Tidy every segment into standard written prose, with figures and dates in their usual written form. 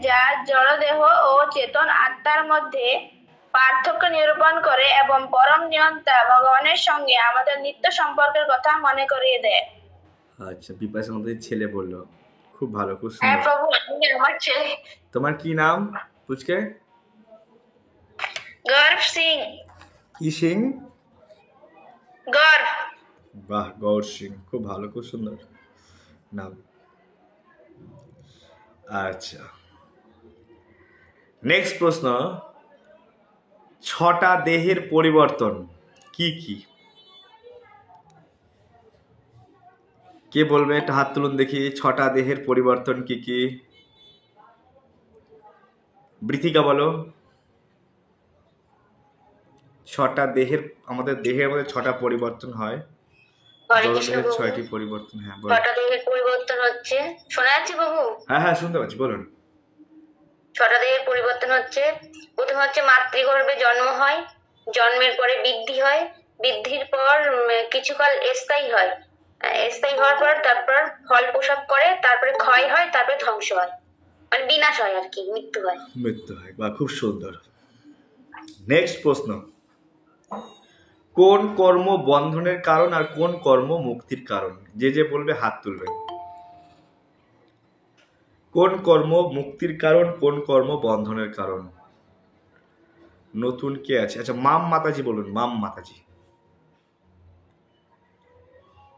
যা জড়দেহ ও চেতন আত্মার মধ্যে পার্থক্য নিরূপণ করে এবং পরম নিয়ন্তা ভগবানের সঙ্গে আমাদের নিত্য সম্পর্কের কথা মনে করিয়ে দেয়। আচ্ছা, পিপাসা আমাদের ছেলে বললো, খুব ভালো, খুব হ্যাঁ সুন্দর। প্রভু, আপনি আমার ছেলে। তোমার কি নাম পুচকে? গর্ভ সিং। কি সিং? গর্ভ। বাহ, গৌর সিং, খুব ভালো, খুব সুন্দর নাম। আচ্ছা, নেক্সট প্রশ্ন, 6টা দেহের পরিবর্তন কি কি? কে বলবে? একটা হাত তুলুন দেখি। 6টা দেহের পরিবর্তন কি কি? বৃথিকা বলো। 6টা দেহের, আমাদের দেহের মধ্যে 6টা পরিবর্তন হয়। জড়দেহের 6টি পরিবর্তন। হ্যাঁ বলো। 6টা দেহের পরিবর্তন হচ্ছে, শোনা যাচ্ছে বাবু? হ্যাঁ হ্যাঁ, শুনতে পাচ্ছি, বলুন। 6টা দেহের পরিবর্তন হচ্ছে, প্রথম হচ্ছে মাতৃগর্ভে জন্ম হয়, জন্মের পরে বৃদ্ধি হয়, বৃদ্ধির পর কিছুকাল স্থায়ী হয়, স্থায়ী হওয়ার পর তারপর ফল প্রসব করে, তারপরে ক্ষয় হয়, তারপরে ধ্বংস হয়, মানে বিনাশ হয় আর কি, মৃত্যু হয়। মৃত্যু হয়, বা খুব সুন্দর। নেক্সট প্রশ্ন, কোন কর্ম বন্ধনের কারণ আর কোন কর্ম মুক্তির কারণ? যে যে বলবে হাত তুলবে। কোন কর্ম মুক্তির কারণ, কোন কর্ম বন্ধনের কারণ? নতুন কে আছে? আচ্ছা, মাম মাতাজি বলুন, মাম মাতাজি।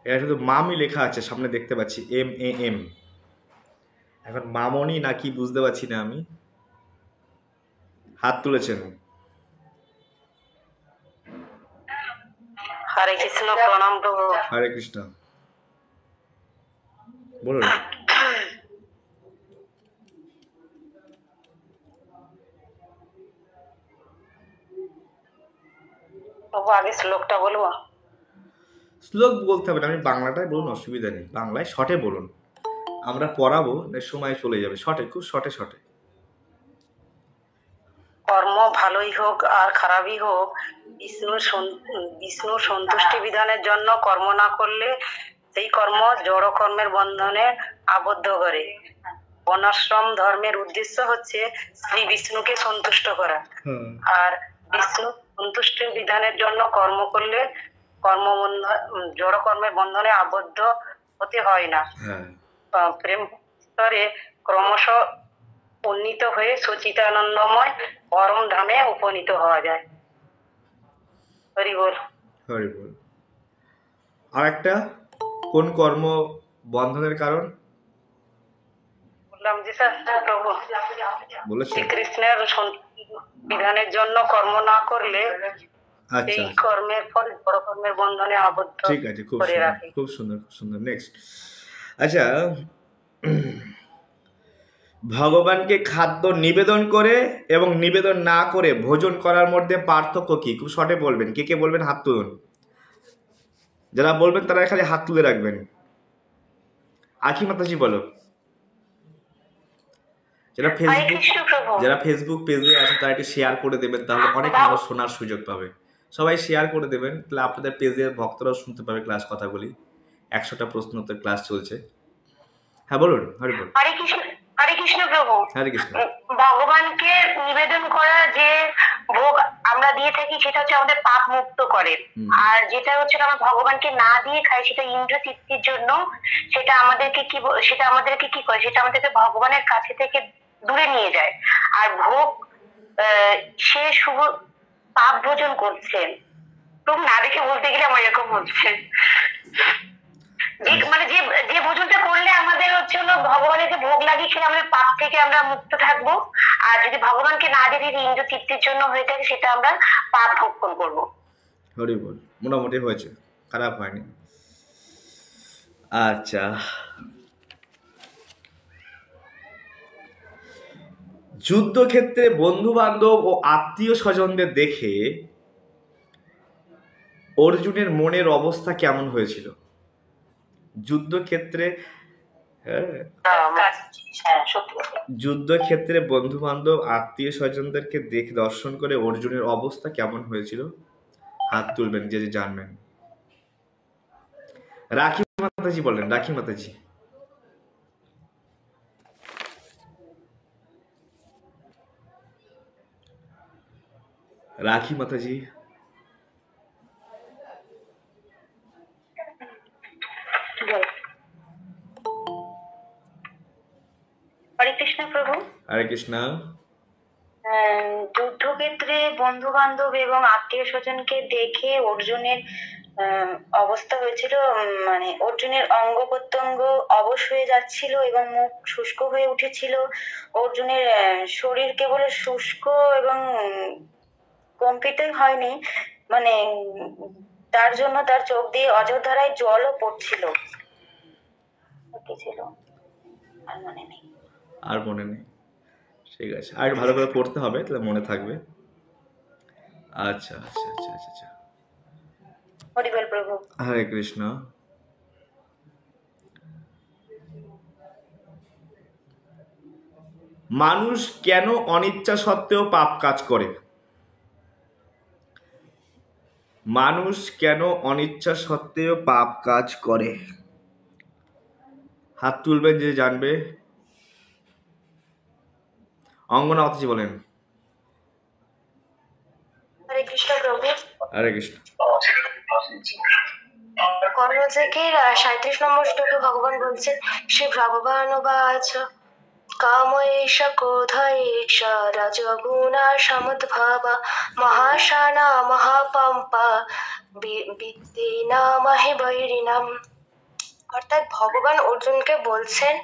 এটা শুধু মামই লেখা আছে, সামনে দেখতে পাচ্ছি MAM। এখন মামনি নাকি বুঝতে পারছি না আমি। হাত তুলেছেন। হরে কৃষ্ণ, প্রণাম প্রভু। হরে কৃষ্ণ, বলুন। প্রভু আগে শ্লোকটা বলবো? শ্লোক বলতে হবে না, আমি বাংলাটাই বলুন, অসুবিধা নেই। বাংলায় শর্টে বলুন, আমরা পড়াবো, সময় চলে যাবে। শর্টে, খুব শর্টে শর্টে। কর্ম ভালোই হোক আর খারাপই হোক, বিষ্ণুর সন্তুষ্টি বিধানের জন্য কর্ম না করলে সেই কর্ম জড় কর্মের বন্ধনে আবদ্ধ করে। বর্ণাশ্রম ধর্মের উদ্দেশ্য হচ্ছে শ্রী বিষ্ণুকে সন্তুষ্ট করা, আর বিষ্ণু সন্তুষ্টির বিধানের জন্য কর্ম করলে জড় কর্মের বন্ধনে আবদ্ধ হতে হয় না। প্রেম স্তরে ক্রমশ উন্নীত হয়ে সচিতানন্দময় পরম ধামে উপনীত হওয়া যায়। হরি বল। হরি বল। আর একটা, কোন কর্ম বন্ধনের কারণ? বললাম যে স্যার প্রভু বলেছেন শ্রীকৃষ্ণের বিধানের জন্য কর্ম না করলে আচ্ছা, এই কর্মের ফল বড় কর্মের বন্ধনে আবদ্ধ ঠিক আছে, খুব করে সুন্দর, রাখে। খুব সুন্দর, খুব সুন্দর। নেক্সট, আচ্ছা, ভগবানকে খাদ্য নিবেদন করে এবং নিবেদন না করে ভোজন করার মধ্যে পার্থক্য কি? খুব শর্টে বলবেন। কে কে বলবেন হাত তুলুন। যারা বলবেন তারা খালি হাত তুলে রাখবেন। আখি মাতাজি বলো। যারা ফেসবুক পেজে আছে তারা একটু শেয়ার করে দেবেন, তাহলে অনেক মানুষ শোনার সুযোগ পাবে। সবাই শেয়ার করে দেবেন, তাহলে আপনাদের পেজের ভক্তরাও শুনতে পাবে ক্লাস কথাগুলি। 100টা প্রশ্ন উত্তর ক্লাস চলছে। হ্যাঁ বলুন, হরি বল। হরে কৃষ্ণ, হরে কৃষ্ণ প্রভু। হরে কৃষ্ণ। ভগবানকে নিবেদন করা যে ভোগ আমরা দিয়ে থাকি সেটা হচ্ছে আমাদের পাপ মুক্ত করে, আর যেটা হচ্ছে আমরা ভগবানকে না দিয়ে খাই সেটা ইন্দ্র তৃপ্তির জন্য, সেটা আমাদেরকে কি করে, সেটা আমাদেরকে ভগবানের কাছে থেকে দূরে নিয়ে যায়। আর ভোগ সে শুভ পাপ ভোজন করছেন। প্রভু না দেখে বলতে গেলে আমার এরকম হচ্ছে, মানে যে ভোজনটা করলে আমাদের হচ্ছে হলো ভগবানের যে ভোগ লাগিয়ে খেলে আমাদের পাপ থেকে আমরা মুক্ত থাকবো, আর যদি ভগবানকে না দিয়ে ইন্দ্র তৃপ্তির জন্য হয়ে থাকে সেটা আমরা পাপ ভক্ষণ করবো। হরি বল। মোটামুটি হয়েছে, খারাপ হয়নি। আচ্ছা, যুদ্ধক্ষেত্রে বন্ধু বান্ধব ও আত্মীয় স্বজনদের দেখে অর্জুনের মনের অবস্থা কেমন হয়েছিল? যুদ্ধক্ষেত্রে যুদ্ধক্ষেত্রে বন্ধু বান্ধব আত্মীয় স্বজনদেরকে দেখে দর্শন করে অর্জুনের অবস্থা কেমন হয়েছিল? হাত তুলবেন যে যে জানবেন। রাখি মাতাজি বলেন, রাখি মাতাজি। রাখি মাতাজি। হরে কৃষ্ণ প্রভু। হরে কৃষ্ণ। যুদ্ধক্ষেত্রে বন্ধু বান্ধব এবং আত্মীয় স্বজনকে দেখে অর্জুনের অবস্থা হয়েছিল, মানে অর্জুনের অঙ্গ প্রত্যঙ্গ অবশ হয়ে যাচ্ছিল এবং মুখ শুষ্ক হয়ে উঠেছিল। অর্জুনের শরীর কেবল শুষ্ক এবং কম্পিতই হয়নি, মানে তার জন্য তার চোখ দিয়ে অঝরধারায় জলও পড়ছিল। কি ছিল আর মনে নেই। আর মনে নেই, ঠিক আছে, আর ভালো করে পড়তে হবে, তাহলে মনে থাকবে। আচ্ছা আচ্ছা আচ্ছা আচ্ছা আচ্ছা। হরিবল প্রভু। হরে কৃষ্ণ। মানুষ কেন অনিচ্ছা সত্ত্বেও পাপ কাজ করে? মানুষ কেন অনিচ্ছা সত্ত্বেও পাপ কাজ করে? হাত তুলবেন যে জানবে। অঙ্গনা অতিথি বলেন। হরে কৃষ্ণ প্রভু। হরে কৃষ্ণ। কর্মযোগের 37 নম্বর শ্লোকে ভগবান বলছেন, শ্রী ভগবান বাচ কাম এষা ক্রোধ এষা রজগুণা সমদ্ভাবা মহাশানা মহাপম্পা বিদ্যেনা মহে বৈরিণাম। অর্থাৎ ভগবান অর্জুনকে বলছেন,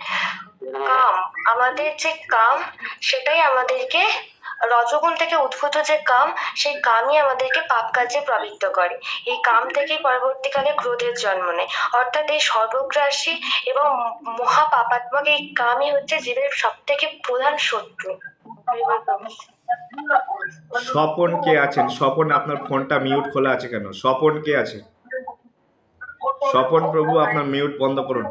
কাম, আমাদের যে কাম সেটাই আমাদেরকে, রজগুণ থেকে উদ্ভূত যে কাম, সেই কামই আমাদেরকে পাপ কাজে প্রবৃত্ত করে। এই কাম থেকেই পরবর্তীকালে ক্রোধের জন্ম নেয়। অর্থাৎ এই সর্বগ্রাসী এবং মহাপাপাত্মক এই কামই হচ্ছে জীবের সব থেকে প্রধান শত্রু। স্বপন কে আছেন? স্বপন, আপনার ফোনটা মিউট খোলা আছে কেন? স্বপন কে আছে? স্বপন প্রভু, আপনার মিউট বন্ধ করুন।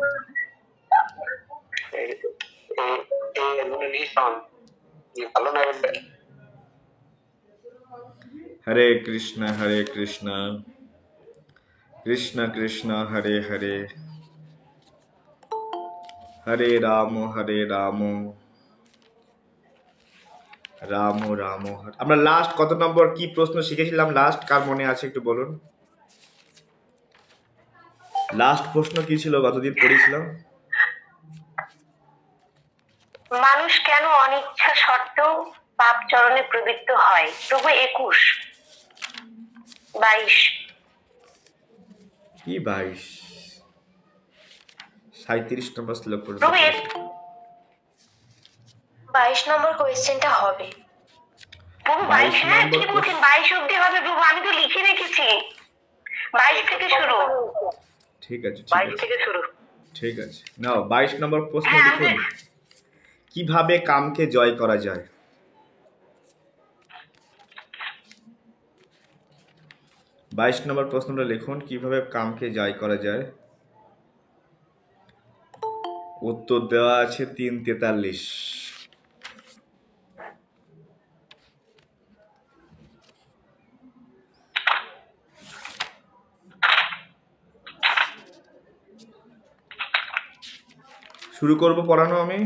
হরে কৃষ্ণ হরে কৃষ্ণ কৃষ্ণ কৃষ্ণ হরে হরে, হরে রাম রাম রাম হরে। আমরা লাস্ট কত নম্বর কি প্রশ্ন শিখেছিলাম? লাস্ট কার মনে আছে একটু বলুন। লাস্ট প্রশ্ন কি ছিল গতদিন পড়েছিলাম? মানুষ কেন অনিচ্ছা সত্ত্বেও পাপ চরণে প্রবৃত্ত হয়? প্রভু 21, 22। কি 22? 37 নম্বর শ্লোক পড়ুন। প্রভু 22 নম্বর কোয়েশ্চেনটা হবে। প্রভু 22, হ্যাঁ কি বলছেন, 22 অব্দি হবে প্রভু, আমি তো লিখে রেখেছি 22 থেকে শুরু। ঠিক আছে 22 থেকে শুরু। ঠিক আছে, নাও 22 নম্বর প্রশ্ন হ্যাঁ, লিখুন। কিভাবে কামকে জয় করা যায়? 22 নম্বর প্রশ্নটা লিখুন, কিভাবে কামকে জয় করা যায়। উত্তর দেওয়া আছে 3:43। শুরু করব পড়ানো আমি।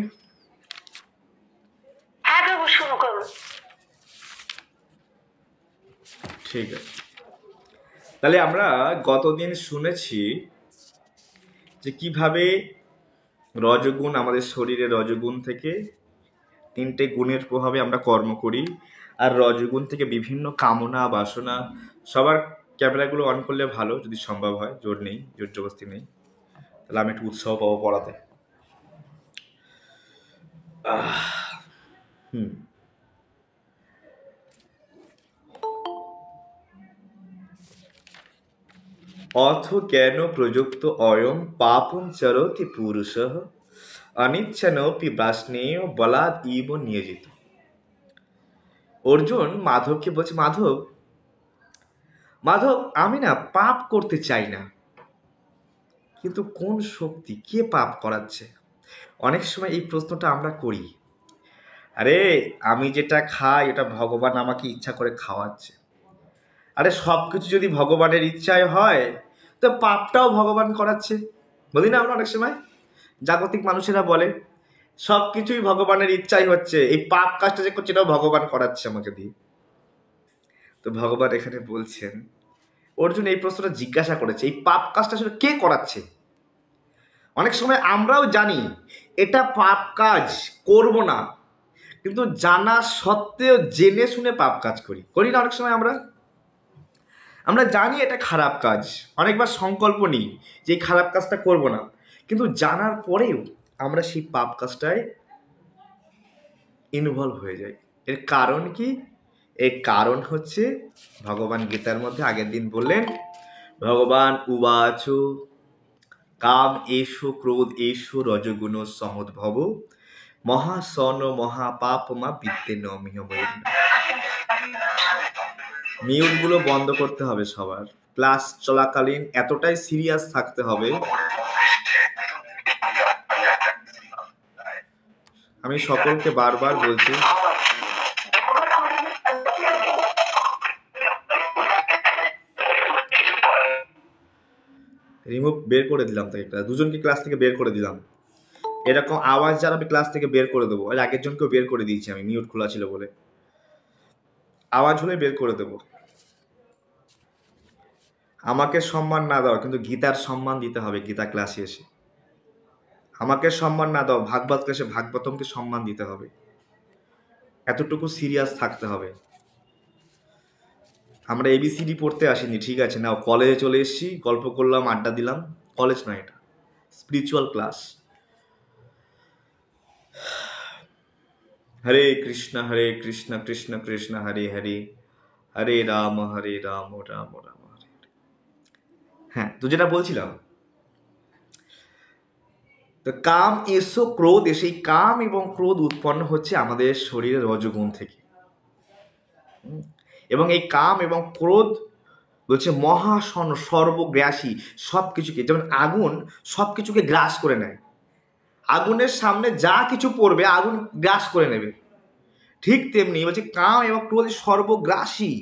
হ্যাঁ প্রভু শুরু করুন। ঠিক আছে, তাহলে আমরা গতদিন শুনেছি যে কিভাবে রজগুণ, আমাদের শরীরে রজগুণ থেকে 3টে গুণের প্রভাবে আমরা কর্ম করি, আর রজগুণ থেকে বিভিন্ন কামনা বাসনা। সবার ক্যামেরাগুলো অন করলে ভালো যদি সম্ভব হয়, জোর নেই, জোর জবস্তি নেই, তাহলে আমি একটু উৎসাহ পাবো পড়াতে। অথ কেন প্রযুক্ত অয়ম পাপম চরতি পুরুষঃ অনিচ্ছানপি বাষ্ণেয় বলাৎ ইব নিয়োজিত। অর্জুন মাধবকে বলছে, মাধব মাধব, আমি না পাপ করতে চাই না, কিন্তু কোন শক্তি, কে পাপ করাচ্ছে? অনেক সময় এই প্রশ্নটা আমরা করি। আরে আমি যেটা খাই এটা ভগবান আমাকে ইচ্ছা করে খাওয়াচ্ছে। আরে সব কিছু যদি ভগবানের ইচ্ছায় হয় তো পাপটাও ভগবান করাচ্ছে। বলি না আমরা অনেক সময়, জাগতিক মানুষেরা বলে সব কিছুই ভগবানের ইচ্ছাই হচ্ছে, এই পাপ কাজটা যে করছে এটাও ভগবান করাচ্ছে আমাকে দিয়ে। তো ভগবান এখানে বলছেন, অর্জুন এই প্রশ্নটা জিজ্ঞাসা করেছে, এই পাপ কাজটা আসলে কে করাচ্ছে? অনেক সময় আমরাও জানি এটা পাপ কাজ, করব না, কিন্তু জানা সত্ত্বেও জেনে শুনে পাপ কাজ করি না? অনেক সময় আমরা জানি এটা খারাপ কাজ, অনেকবার সংকল্প নিই যে এই খারাপ কাজটা করব না, কিন্তু জানার পরেও আমরা সেই পাপ কাজটায় ইনভলভ হয়ে যাই। এর কারণ কি? এর কারণ হচ্ছে ভগবান গীতার মধ্যে আগের দিন বললেন, ভগবান উবাচ কাম এষু ক্রোধ এষু রজগুণ সমুদ্ভব মহাসন মহাপাপমা বিদ্যে নমিহ। মিউটগুলো বন্ধ করতে হবে সবার। ক্লাস চলাকালীন এতটাই সিরিয়াস থাকতে হবে। আমি সকলকে বারবার বলছি, রিমুভ বের করে দিলাম, তাই দুজনকে ক্লাস থেকে বের করে দিলাম। এরকম আওয়াজ যারা আমি ক্লাস থেকে বের করে দেবো। আর আগের জনকেও বের করে দিয়েছি আমি, মিউট খোলা ছিল বলে। আওয়াজ হলে বের করে দেবো। আমাকে সম্মান না দাও, কিন্তু গীতার সম্মান দিতে হবে। গীতা ক্লাসে এসে আমাকে সম্মান না দাও, ভাগবত ক্লাসে ভাগবতমকে সম্মান দিতে হবে। এতটুকু সিরিয়াস থাকতে হবে। আমরা এবিসিডি পড়তে আসিনি, ঠিক আছে? নাও কলেজে চলে এসেছি, গল্প করলাম, আড্ডা দিলাম। কলেজ নয়, এটা স্পিরিচুয়াল ক্লাস। হরে কৃষ্ণ কৃষ্ণ কৃষ্ণ হরে হরে, হরে রাম রাম রাম হরে। হ্যাঁ, তো যেটা বলছিলাম, তো কাম এসো ক্রোধ এসে, এই কাম এবং ক্রোধ উৎপন্ন হচ্ছে আমাদের শরীরের রজগুণ থেকে। এবং এই কাম এবং ক্রোধ বলছে মহাসন সর্বগ্রাসী, সব কিছুকে, যেমন আগুন সব কিছুকে গ্রাস করে নেয়। আগুনের সামনে যা কিছু পড়বে আগুন গ্রাস করে নেবে। ঠিক তেমনি বলছে কাম এবং ক্রোধ সর্বগ্রাসী,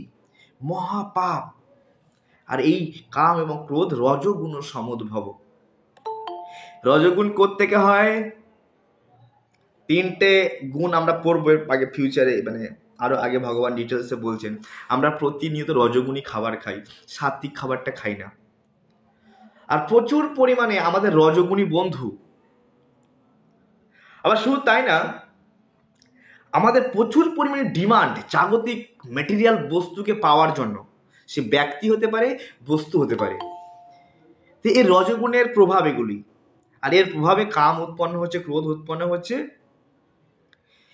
মহাপাপ। আর এই কাম এবং ক্রোধ রজগুণ সমুদ্ভব। রজগুণ কোত্থেকে হয়? 3টে গুণ আমরা পড়বো আগে ফিউচারে, মানে আরো আগে ভগবান ডিটেলসে বলছেন। আমরা প্রতিনিয়ত রজগুণী খাবার খাই, সাত্বিক খাবারটা খাই না। আর প্রচুর পরিমাণে আমাদের রজগুণী বন্ধু। আবার শুধু তাই না, আমাদের প্রচুর পরিমাণে ডিমান্ড জাগতিক ম্যাটেরিয়াল বস্তুকে পাওয়ার জন্য। সে ব্যক্তি হতে পারে, বস্তু হতে পারে। তো এই রজগুণের প্রভাব এগুলি। আর এর প্রভাবে কাম উৎপন্ন হচ্ছে, ক্রোধ উৎপন্ন হচ্ছে।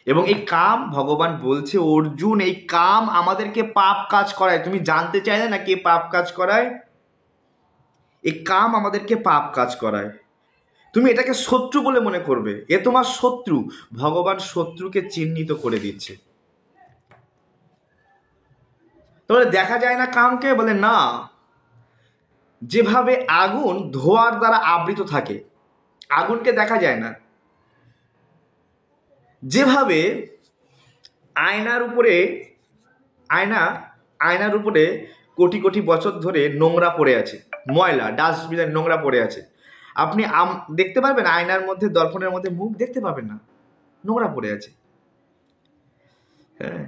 এবং এই কাম, ভগবান বলছে অর্জুন, এই কাম আমাদেরকে পাপ কাজ করায়। তুমি জানতে চাইলে না কে পাপ কাজ করায়? এই কাম আমাদেরকে পাপ কাজ করায়। তুমি এটাকে শত্রু বলে মনে করবে, এ তোমার শত্রু। ভগবান শত্রুকে চিহ্নিত করে দিচ্ছে। তাহলে দেখা যায় না কামকে? বলে না। যেভাবে আগুন ধোঁয়ার দ্বারা আবৃত থাকে, আগুনকে দেখা যায় না। যেভাবে আয়নার উপরে কোটি কোটি বছর ধরে নোংরা পড়ে আছে, ময়লা, ডাস্টবিনের নোংরা পড়ে আছে, আপনি দেখতে পারবেন আয়নার মধ্যে, দর্পণের মধ্যে মুখ দেখতে পাবেন না, নোংরা পড়ে আছে। হ্যাঁ,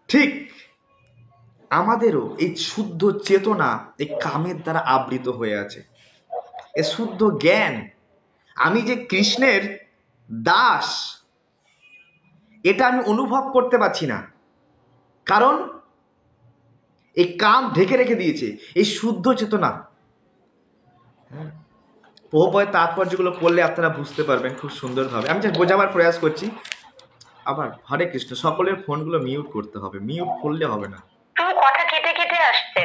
ঠিক আমাদেরও এই শুদ্ধ চেতনা এই কামের দ্বারা আবৃত হয়ে আছে। এ শুদ্ধ জ্ঞান, আমি যে কৃষ্ণের দাস, এটা আমি অনুভব করতে পারছি না। কারণ এই কাম ঢেকে রেখে দিয়েছে এই শুদ্ধ চেতনা। প্রভুপাদের তাৎপর্যগুলো পড়লে আপনারা বুঝতে পারবেন খুব সুন্দরভাবে। আমি just বোঝাবার প্রয়াস করছি। আবার হরে কৃষ্ণ, সকলের ফোনগুলো মিউট করতে হবে, মিউট করলে হবে না। কথা কেটে কেটে আসছে,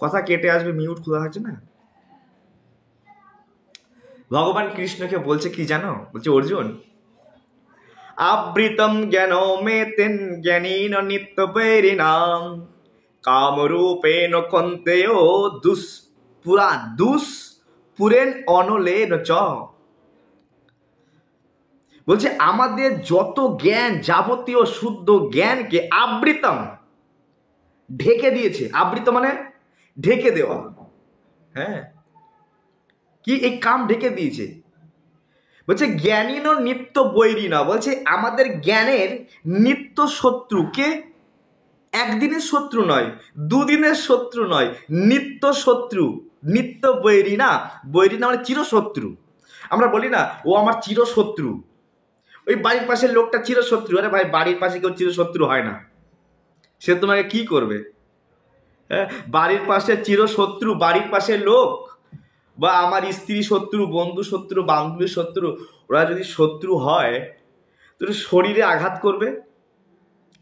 কথা কেটে আসবে, মিউট খোলা আছে না। ভগবান কৃষ্ণকে বলছে কি জানো? বলছে অর্জুন, আবৃতম জ্ঞান মেতেন জ্ঞানীন নিত্য বৈরিণাম কামরূপেণ কন্তেয় দুষ্পুরেন অনলেন চ। বলছে আমাদের যত জ্ঞান, যাবতীয় শুদ্ধ জ্ঞানকে আবৃতম, ঢেকে দিয়েছে। আবৃত মানে ঢেকে দেওয়া। হ্যাঁ, কি এই কাম ঢেকে দিয়েছে। বলছে জ্ঞানীন নিত্য বৈরিণা, বলছে আমাদের জ্ঞানের নিত্য শত্রুকে একদিনের শত্রু নয়, দুদিনের শত্রু নয়, নিত্য শত্রু, নিত্য বৈরী না। বৈরী না মানে চিরশত্রু। আমরা বলি না ও আমার চিরশত্রু, ওই বাড়ির পাশের লোকটা চিরশত্রু। আরে ভাই, বাড়ির পাশে কেউ চিরশত্রু হয় না, সে তোমাকে কি করবে? হ্যাঁ, বাড়ির পাশে চিরশত্রু, বাড়ির পাশের লোক বা আমার স্ত্রী শত্রু, বন্ধু শত্রু, বান্ধবী শত্রু, ওরা যদি শত্রু হয় তো শরীরে আঘাত করবে,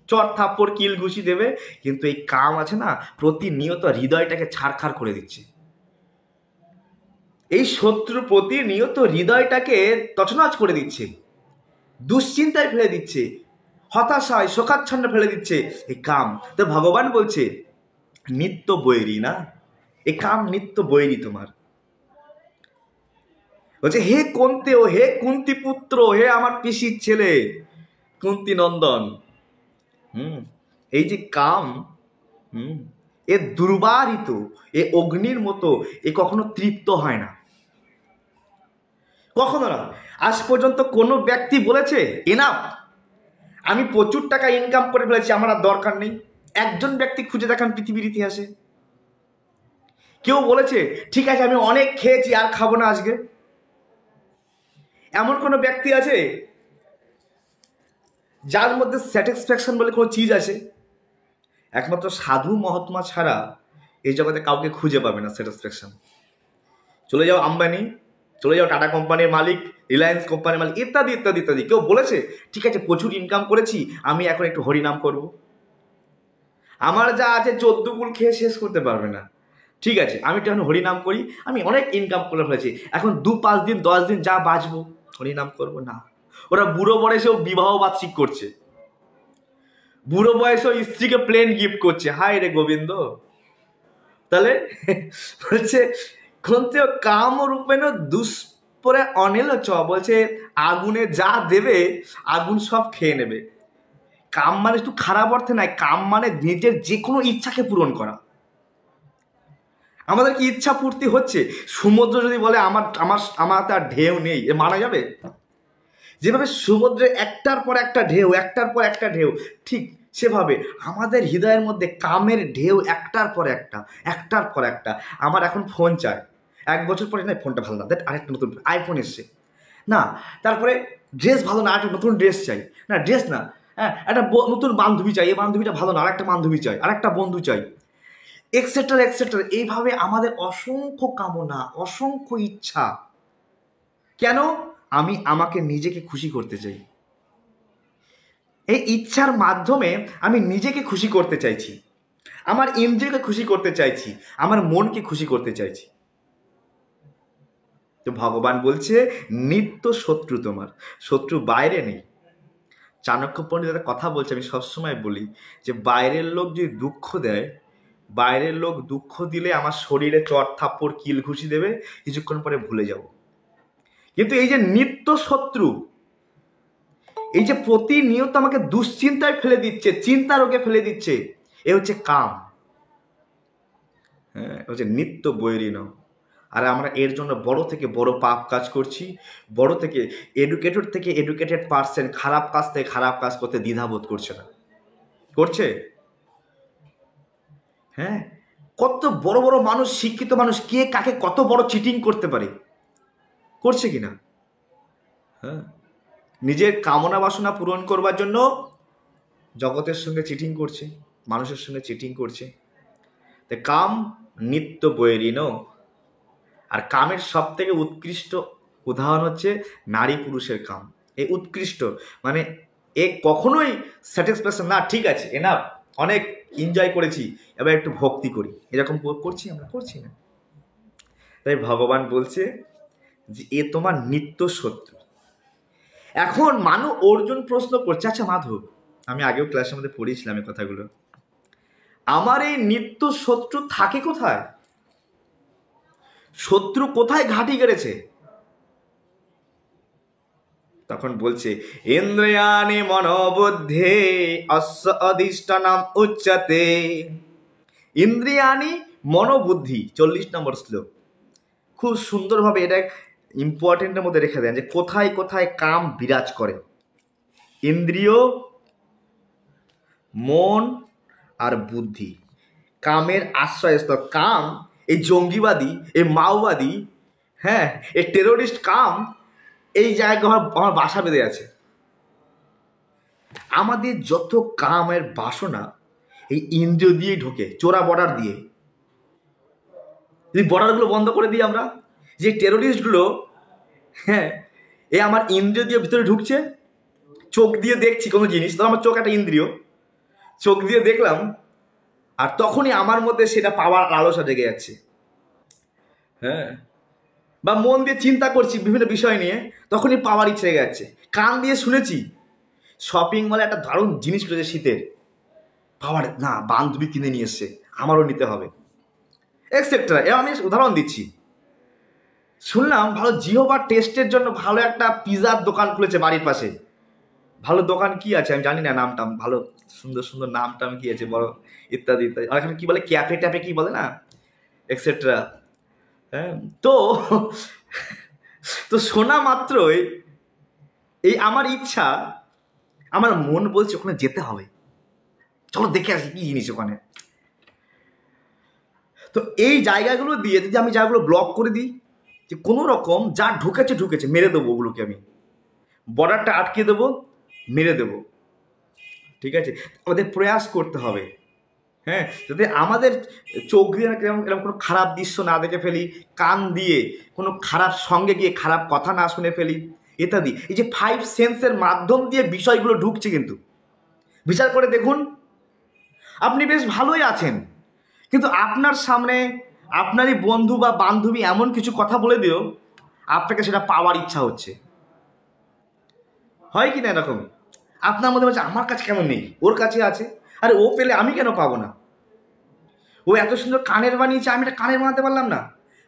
চর থাপ্পড় কিল ঘুষি দেবে। কিন্তু এই কাম আছে না, প্রতিনিয়ত হৃদয়টাকে ছাড়খাড় করে দিচ্ছে। এই শত্রু প্রতিনিয়ত হৃদয়টাকে তছনছ করে দিচ্ছে, দুশ্চিন্তায় ফেলে দিচ্ছে, হতাশায় শোকাচ্ছন্ন ফেলে দিচ্ছে এই কাম। তো ভগবান বলছে নিত্য বৈরী না, এই কাম নিত্য বৈরী তোমার। বলছে হে কুন্তি, ও হে কুন্তি পুত্র, হে আমার পিসির ছেলে কুন্তি নন্দন। এই যে কাম, এ দুর্বারিত, এ অগ্নির মতো, এ কখনো তৃপ্ত হয় না, কখনো না। আজ পর্যন্ত কোনো ব্যক্তি বলেছে এনাফ, আমি প্রচুর টাকা ইনকাম করে ফেলেছি, আমার আর দরকার নেই? একজন ব্যক্তি খুঁজে দেখান পৃথিবীর ইতিহাসে। কেউ বলেছে ঠিক আছে আমি অনেক খেয়েছি আর খাবো না আজকে? এমন কোনো ব্যক্তি আছে যার মধ্যে স্যাটিসফ্যাকশন বলে কোনো চিজ আছে? একমাত্র সাধু মহাত্মা ছাড়া এই জগতে কাউকে খুঁজে পাবে না স্যাটিসফ্যাকশন। চলে যাও আম্বানি, চলে যাও টাটা কোম্পানির মালিক, রিলায়েন্স কোম্পানির মালিক, ইত্যাদি ইত্যাদি ইত্যাদি। কেউ বলেছে ঠিক আছে প্রচুর ইনকাম করেছি, আমি এখন একটু হরিনাম করব। আমার যা আছে 14 গুণ খেয়ে শেষ করতে পারবে না। ঠিক আছে আমি একটু এখন হরিনাম করি, আমি অনেক ইনকাম করে ফেলেছি, এখন 2-5 দিন 10 দিন যা বাঁচবো হরিনাম করব না। ওরা বুড়ো বয়সেও বিবাহ বার্ষিক করছে, বুড়ো বয়সেও স্ত্রীকে প্লেন গিফট করছে। হায় রে গোবিন্দ। তাহলে বলছে খন্তেও কাম রূপেণ দুষ্পরে অনিল চ, বলছে আগুনে যা দেবে আগুন সব খেয়ে নেবে। কাম মানে একটু খারাপ অর্থে নয়, কাম মানে নিজের যে কোনো ইচ্ছাকে পূরণ করা। আমাদের কি ইচ্ছা পূর্তি হচ্ছে? সমুদ্র যদি বলে আমার আমার আমার তার ঢেউ নেই, এ মানা যাবে? যেভাবে সমুদ্রে একটার পর একটা ঢেউ, একটার পর একটা ঢেউ, ঠিক সেভাবে আমাদের হৃদয়ের মধ্যে কামের ঢেউ একটার পর একটা, একটার পর একটা। আমার এখন ফোন চাই, 1 বছর পরে না ফোনটা ভালো না, দেখ আরেকটা নতুন আইফোন এসছে না, তারপরে ড্রেস ভালো না, আরেকটা নতুন ড্রেস চাই, না ড্রেস না, হ্যাঁ একটা নতুন বান্ধবী চাই, এই বান্ধবীটা ভালো না, আরেকটা বান্ধবী চাই, আরেকটা বন্ধু চাই, এক্সেট্রা এক্সেট্রা। এইভাবে আমাদের অসংখ্য কামনা, অসংখ্য ইচ্ছা। কেন? আমি আমাকে নিজেকে খুশি করতে চাই। এই ইচ্ছার মাধ্যমে আমি নিজেকে খুশি করতে চাইছি, আমার ইন্দ্রিয়কে খুশি করতে চাইছি, আমার মনকে খুশি করতে চাইছি। তো ভগবান বলছে নিত্য শত্রু তোমার, শত্রু বাইরে নেই। চাণক্য পণ্ডিত একটা কথা বলছে, আমি সবসময় বলি যে বাইরের লোক যদি দুঃখ দেয়, বাইরের লোক দুঃখ দিলে আমার শরীরে চট থাপ্পড় কিল ঘুষি দেবে, কিছুক্ষণ পরে ভুলে যাব। কিন্তু এই যে নিত্য শত্রু, এই যে প্রতিনিয়ত আমাকে দুশ্চিন্তায় ফেলে দিচ্ছে, চিন্তা রোগে ফেলে দিচ্ছে, এ হচ্ছে কাম। হ্যাঁ, হচ্ছে নিত্য বৈরীণ। আর আমরা এর জন্য বড় থেকে বড় পাপ কাজ করছি, বড় থেকে এডুকেটেড পার্সন খারাপ কাজ থেকে খারাপ কাজ করতে দ্বিধাবোধ করছে না, করছে? হ্যাঁ, কত বড় বড় মানুষ, শিক্ষিত মানুষ, কে কাকে কত বড় চিটিং করতে পারে, করছে কিনা? হ্যাঁ, নিজের কামনা বাসনা পূরণ করবার জন্য জগতের সঙ্গে চিটিং করছে, মানুষের সঙ্গে চিটিং করছে। তাই কাম নিত্য বৈরীণ। আর কামের সব থেকে উৎকৃষ্ট উদাহরণ হচ্ছে নারী পুরুষের কাম। এই উৎকৃষ্ট মানে এ কখনোই স্যাটিসফ্যাকশন না, ঠিক আছে এনাফ, অনেক এনজয় করেছি, এবার একটু ভক্তি করি, এরকম করছি আমরা? করছি না। তাই ভগবান বলছে যে এ তোমার নিত্য শত্রু। এখন অর্জুন প্রশ্ন করছে, আচ্ছা মাধব, আমি আগেও ক্লাসের মধ্যে পড়িয়েছিলাম এই কথাগুলো, আমার এই নিত্য শত্রু থাকে কোথায়? শত্রু কোথায় ঘাঁটি গেড়েছে? তখন বলছে ইন্দ্রিয়াণি মনোবুদ্ধে অস্য অধিষ্ঠানম উচ্যতে। ইন্দ্রিয়াণি মনোবুদ্ধি, 40 নম্বর শ্লোক। খুব সুন্দরভাবে এটা ইম্পর্টেন্টের মধ্যে রেখে দেন যে কোথায় কোথায় কাম বিরাজ করে। ইন্দ্রিয়, মন আর বুদ্ধি। কামের আশ্রয়স্থল। কাম, এই জঙ্গিবাদী, এই মাওবাদী, হ্যাঁ, এই টেরোরিস্ট কাম, এই জায়গায় আমার বাসা বেঁধে আছে। আমাদের যত কামের বাসনা এই ইন্দ্রিয় দিয়েই ঢোকে, চোরা বর্ডার দিয়ে। যদি বর্ডারগুলো বন্ধ করে দিই আমরা, যে টেরোরিস্টগুলো, হ্যাঁ, এ আমার ইন্দ্রিয় দিয়ে ভিতরে ঢুকছে, চোখ দিয়ে দেখছি কোনো জিনিস, তো আমার চোখ একটা ইন্দ্রিয়, চোখ দিয়ে দেখলাম, আর তখনই আমার মধ্যে সেটা পাওয়ার লালসা জেগে যাচ্ছে। হ্যাঁ, বা মন দিয়ে চিন্তা করছি বিভিন্ন বিষয় নিয়ে, তখনই পাওয়ার ইচ্ছে জেগে যাচ্ছে। কান দিয়ে শুনেছি শপিং মলে একটা দারুণ জিনিস রয়েছে শীতের, পাওয়ার না, বান্ধবী কিনে নিয়ে এসছে, আমারও নিতে হবে, এক্সেট্রা। এ আমি উদাহরণ দিচ্ছি। শুনলাম ভালো জিহোবা টেস্টের জন্য ভালো একটা পিৎজার দোকান খুলেছে বাড়ির পাশে। ভালো দোকান কি আছে আমি জানি না, নামটা ভালো, সুন্দর সুন্দর নামটা আমি কি আছে বড়, ইত্যাদি ইত্যাদি। আর এখানে কি বলে, ক্যাফে ট্যাফে কি বলে না, এক্সেট্রা। হ্যাঁ, তো তো শোনা মাত্রই এই আমার ইচ্ছা, আমার মন বলছে ওখানে যেতে হবে, চলো দেখে আসি কি জিনিস ওখানে। তো এই জায়গাগুলো দিয়ে যদি আমি জায়গাগুলো ব্লক করে দিই, যে কোনো রকম যা ঢুকেছে ঢুকেছে, মেরে দেবো ওগুলোকে, আমি বর্ডারটা আটকে দেবো, মেরে দেবো। ঠিক আছে, আমাদের প্রয়াস করতে হবে, হ্যাঁ, যাতে আমাদের চোখ দিয়ে এরকম কোনো খারাপ দৃশ্য না দেখে ফেলি, কান দিয়ে কোনো খারাপ সঙ্গে গিয়ে খারাপ কথা না শুনে ফেলি, ইত্যাদি। এই যে 5 সেন্সের মাধ্যম দিয়ে বিষয়গুলো ঢুকছে, কিন্তু বিচার করে দেখুন, আপনি বেশ ভালোই আছেন, কিন্তু আপনার সামনে আপনারই বন্ধু বা বান্ধবী এমন কিছু কথা বলে দিও, আপনাকে সেটা পাওয়ার ইচ্ছা হচ্ছে। হয় কি না এরকম? আপনার মধ্যে বলছে আমার কাছে কেন নেই, ওর কাছে আছে, আরে ও পেলে আমি কেন পাবো না? ও এত সুন্দর কানের বানিয়েছে, আমি এটা কানের বানাতে পারলাম না,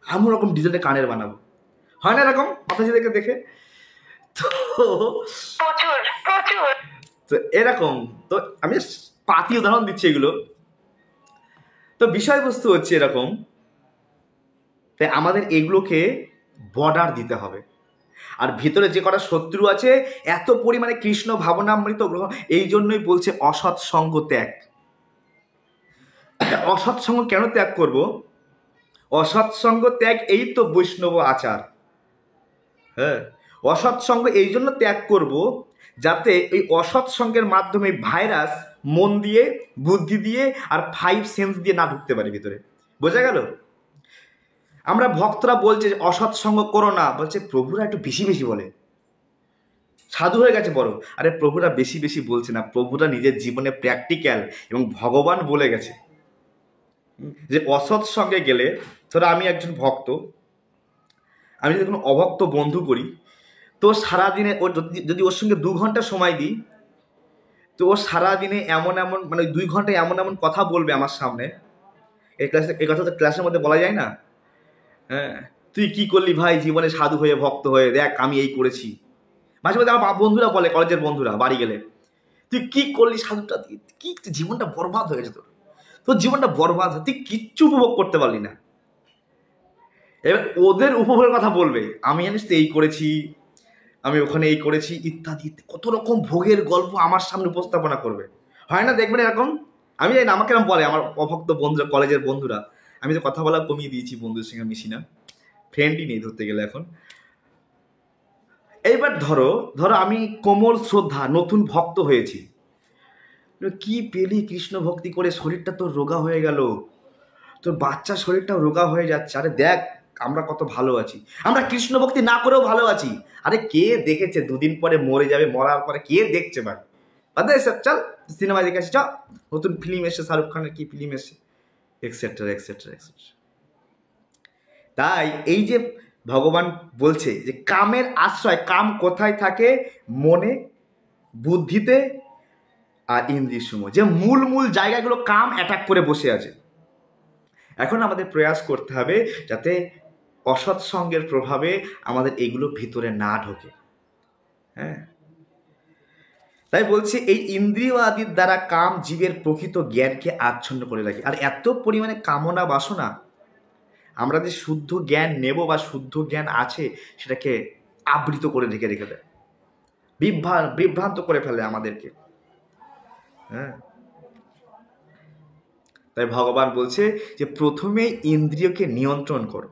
আমি ওরকম ডিজাইনে কানের বানাবো। হয় না এরকম আপনাদেরকে দেখে? তো প্রচুর প্রচুর। তো এরকম, তো আমি পাতি উদাহরণ দিচ্ছি এগুলো। তো বিষয়বস্তু হচ্ছে এরকম, তাই আমাদের এগুলোকে বর্ডার দিতে হবে। আর ভিতরে যে কটা শত্রু আছে, এত পরিমাণে কৃষ্ণ ভাবনামৃত গ্রহণ, এই জন্যই বলছে অসৎ সঙ্গ ত্যাগ। অসৎ সঙ্গ কেন ত্যাগ করব? অসৎ সঙ্গ ত্যাগ এই তো বৈষ্ণব আচার। হ্যাঁ, অসৎ সঙ্গ এই জন্য ত্যাগ করব, যাতে এই অসৎ সঙ্গের মাধ্যমে ভাইরাস মন দিয়ে, বুদ্ধি দিয়ে আর 5 সেন্স দিয়ে না ঢুকতে পারে ভিতরে। বোঝা গেল? আমরা ভক্তরা বলছে অসৎ সঙ্গ করো না, বলছে প্রভুরা একটু বেশি বেশি বলে, সাধু হয়ে গেছে বড়। আরে প্রভুরা বেশি বেশি বলছে না, প্রভুরা নিজের জীবনে প্র্যাকটিক্যাল, এবং ভগবান বলে গেছে যে অসৎ সঙ্গে গেলে, ধরো আমি একজন ভক্ত, আমি যদি কোনো অভক্ত বন্ধু করি, তো সারাদিনে ওর যদি ওর সঙ্গে 2 ঘন্টা সময় দিই, তো ও সারাদিনে এমন এমন, মানে 2 ঘন্টায় এমন এমন কথা বলবে আমার সামনে, এই কথা তো ক্লাসের মধ্যে বলা যায় না। হ্যাঁ, তুই কি করলি ভাই জীবনে সাধু হয়ে, ভক্ত হয়ে, দেখ আমি এই করেছি। মাঝে মাঝে আমার বন্ধুরা বলে, কলেজের বন্ধুরা, বাড়ি গেলে, তুই কি করলি সাধুটা দিয়ে, কি জীবনটা বরবাদ হয়ে গেছে তোর, তোর জীবনটা বরবাদ, তুই কিচ্ছু উপভোগ করতে পারলি না। এবার ওদের উপভোগের কথা বলবে, আমি জানিস তো এই করেছি, আমি ওখানে এই করেছি, ইত্যাদি, কত রকম ভোগের গল্প আমার সামনে উপস্থাপনা করবে। হয় না দেখবেন এরকম? আমি জানি না, আমাকে এরকম বলে আমার অভক্ত বন্ধুরা, কলেজের বন্ধুরা। আমি তো কথা বলা কমিয়ে দিয়েছি, বন্ধুদের সঙ্গে মিশি না, ফ্রেন্ডই নেই ধরতে গেলে এখন। এইবার ধরো ধরো আমি কোমল শ্রদ্ধা নতুন ভক্ত হয়েছি, কি পেলি কৃষ্ণ ভক্তি করে, শরীরটা তোর রোগা হয়ে গেল, তোর বাচ্চা শরীরটাও রোগা হয়ে যাচ্ছে, আরে দেখ আমরা কত ভালো আছি, আমরা কৃষ্ণ ভক্তি না করেও ভালো আছি। আরে কে দেখেছে 2 দিন পরে মরে যাবে, মরার পরে কে দেখছে ভাই? বাদ দে এসব, চল সিনেমায় দেখে আসি, চ, নতুন ফিল্ম এসে, শাহরুখ খানের কি ফিল্ম এসে, এক্সেট্রা এক্সেট্রা এক্সেট্রা। তাই এই যে ভগবান বলছে যে কামের আশ্রয়, কাম কোথায় থাকে? মনে, বুদ্ধিতে আর ইন্দ্রিয় সমূহ, যে মূল মূল জায়গাগুলো কাম অ্যাটাক করে বসে আছে। এখন আমাদের প্রয়াস করতে হবে যাতে অসৎ সঙ্গের প্রভাবে আমাদের এগুলো ভিতরে না ঢোকে। হ্যাঁ, তাই বলছি এই ইন্দ্রিয় আদির দ্বারা কাম জীবের প্রকৃত জ্ঞানকে আচ্ছন্ন করে রাখে। আর এত পরিমাণে কামনা বাসনা, আমরা যে শুদ্ধ জ্ঞান নেব বা শুদ্ধ জ্ঞান আছে, সেটাকে আবৃত করে রেখে রেখে দেয়, বিভ্রান্ত করে ফেলে আমাদেরকে। হ্যাঁ, তাই ভগবান বলছে যে প্রথমে ইন্দ্রিয়কে নিয়ন্ত্রণ করো,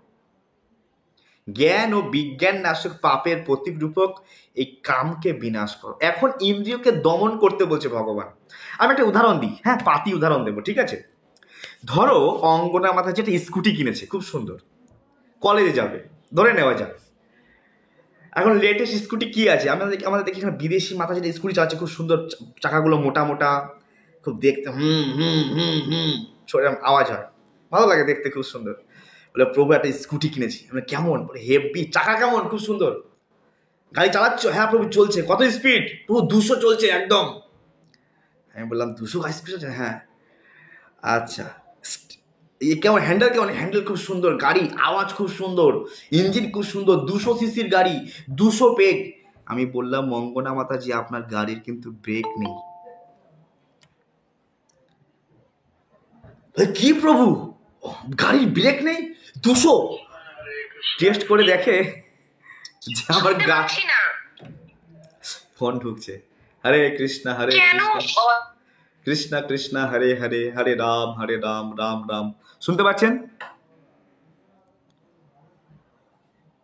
জ্ঞান ও বিজ্ঞান নাশক পাপের প্রতীক রূপক এই কামকে বিনাশ করো। এখন ইন্দ্রিয়কে দমন করতে বলছে ভগবান। আমি একটা উদাহরণ দিই, হ্যাঁ, পাতি উদাহরণ দেবো, ঠিক আছে? ধরো অঙ্গনা মাথায় যেটা স্কুটি কিনেছে, খুব সুন্দর, কলেজে যাবে, ধরে নেওয়া যাক। এখন লেটেস্ট স্কুটি কি আছে, আমাদের দেখি বিদেশি মাথা যেটা স্কুটি চালাচ্ছে, খুব সুন্দর, চাকাগুলো মোটা মোটা, খুব দেখতে হুম হুম হুম হুম আওয়াজ হয়, ভালো লাগে দেখতে, খুব সুন্দর। বলে প্রভু একটা স্কুটি কিনেছি। আমরা কেমন? বলে হেভি। চাকা কেমন? খুব সুন্দর। গাড়ি চালাচ্ছ? হ্যাঁ প্রভু চলছে। কত স্পিড? প্রভু 200 চলছে একদম। আমি বললাম 200 স্পিড আছে? হ্যাঁ। আচ্ছা, কেমন হ্যান্ডেল? কেমন হ্যান্ডেল? খুব সুন্দর। গাড়ি আওয়াজ খুব সুন্দর, ইঞ্জিন খুব সুন্দর, 200 সিসির গাড়ি, 200 বেগ। আমি বললাম মঙ্গনা মাতাজি আপনার গাড়ির কিন্তু ব্রেক নেই। কি প্রভু, গাড়ির ব্রেক নেই? 200 টেস্ট করে দেখে যে আমার ফোন ঢুকছে। হরে কৃষ্ণ হরে কৃষ্ণ কৃষ্ণ কৃষ্ণ হরে হরে, হরে রাম রাম রাম। শুনতে পাচ্ছেন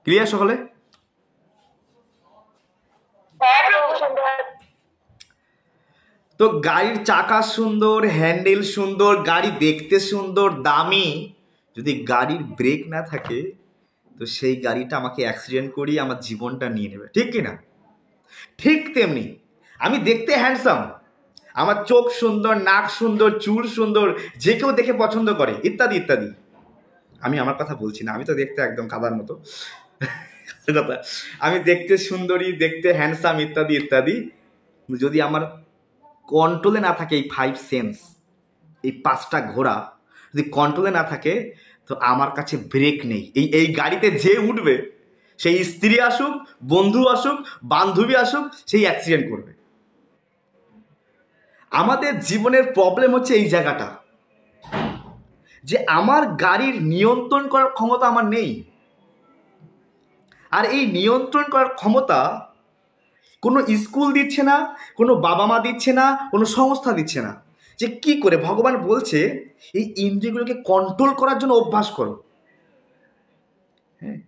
ক্লিয়ার সকলে? তো গাড়ির চাকা সুন্দর, হ্যান্ডেল সুন্দর, গাড়ি দেখতে সুন্দর, দামি, যদি গাড়ির ব্রেক না থাকে তো সেই গাড়িটা আমাকে অ্যাক্সিডেন্ট করিয়ে আমার জীবনটা নিয়ে নেবে, ঠিক কি না? ঠিক তেমনি আমি দেখতে হ্যান্ডসাম, আমার চোখ সুন্দর, নাক সুন্দর, চুল সুন্দর, যে কেউ দেখে পছন্দ করে, ইত্যাদি ইত্যাদি। আমি আমার কথা বলছি না, আমি তো দেখতে একদম কাদার মতো কথা। আমি দেখতে সুন্দরী, দেখতে হ্যান্ডসাম, ইত্যাদি ইত্যাদি। যদি আমার কন্ট্রোলে না থাকে এই 5 সেন্স, এই 5টা ঘোড়া যদি কন্ট্রোলে না থাকে তো আমার কাছে ব্রেক নেই। এই গাড়িতে যে উঠবে, সেই স্ত্রী আসুক, বন্ধু আসুক, বান্ধবী আসুক, সেই অ্যাক্সিডেন্ট করবে। আমাদের জীবনের প্রবলেম হচ্ছে এই জায়গাটা, যে আমার গাড়ির নিয়ন্ত্রণ করার ক্ষমতা আমার নেই। আর এই নিয়ন্ত্রণ করার ক্ষমতা কোনো স্কুল দিচ্ছে না, কোনো বাবা মা দিচ্ছে না, কোনো সংস্থা দিচ্ছে না। যে কি করে ভগবান বলছে এই ইন্দ্রিয়গুলোকে কন্ট্রোল করার জন্য অভ্যাস করো। হ্যাঁ,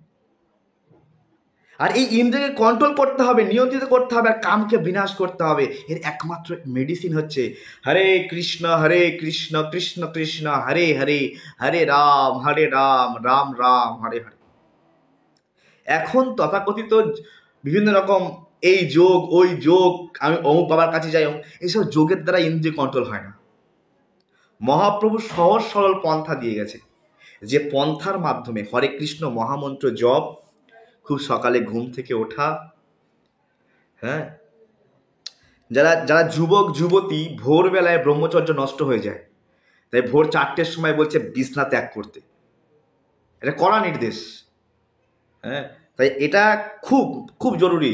আর এই ইন্দ্রিয়কে কন্ট্রোল করতে হবে, নিয়ন্ত্রিত করতে হবে, আর কামকে বিনাশ করতে হবে। এর একমাত্র মেডিসিন হচ্ছে হরে কৃষ্ণ কৃষ্ণ কৃষ্ণ হরে হরে, হরে রাম রাম রাম হরে হরে। এখন তথাকথিত বিভিন্ন রকম এই যোগ ওই যোগ, আমি অমুক বাবার কাছে যাই, এইসব যোগের দ্বারা ইন্দ্রিয় কন্ট্রোল হয় না। মহাপ্রভু সহজ সরল পন্থা দিয়ে গেছে, যে পন্থার মাধ্যমে হরে কৃষ্ণ মহামন্ত্র জপ, খুব সকালে ঘুম থেকে ওঠা। হ্যাঁ, যারা যারা যুবক যুবতী ভোরবেলায় ব্রহ্মচর্য নষ্ট হয়ে যায়, তাই ভোর 4টের সময় বলছে বিছনা ত্যাগ করতে, এটা কড়া নির্দেশ। হ্যাঁ, তাই এটা খুব খুব জরুরি।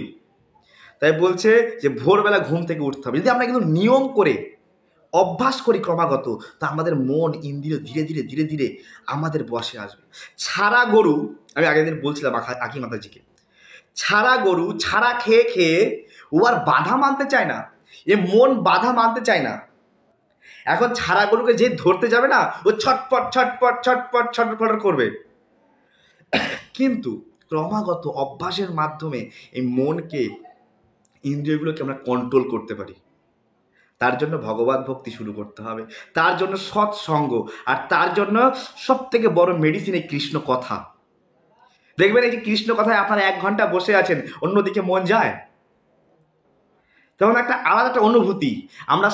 তাই বলছে যে ভোরবেলা ঘুম থেকে উঠতে হবে। যদি আমরা কিন্তু নিয়ম করে অভ্যাস করি ক্রমাগত, তা আমাদের মন ইন্দ্রিয় ধীরে ধীরে ধীরে ধীরে আমাদের বশে আসবে। ছাড়া গরু, আমি আগের দিন বলছিলাম আকি মাতাজিকে, ছাড়া গরু ছাড়া খেয়ে খেয়ে ও আর বাধা মানতে চায় না, এ মন বাধা মানতে চায় না। এখন ছাড়া গরুকে যে ধরতে যাবে না, ও ছটপট ছটপট ছটপট ছটপট করবে। কিন্তু ক্রমাগত অভ্যাসের মাধ্যমে এই মনকে, ইন্দ্রিয়গুলোকে আমরা কন্ট্রোল করতে পারি। তার জন্য ভগবত ভক্তি শুরু করতে হবে, তার জন্য সৎসঙ্গ, আর তার জন্য সব থেকে বড় মেডিসিন এই কৃষ্ণ কথা। দেখবেন এই যে কৃষ্ণ কথায় আপনারা 1 ঘন্টা বসে আছেন, অন্যদিকে মন যায়, তখন একটা আলাদা একটা অনুভূতি। আমরা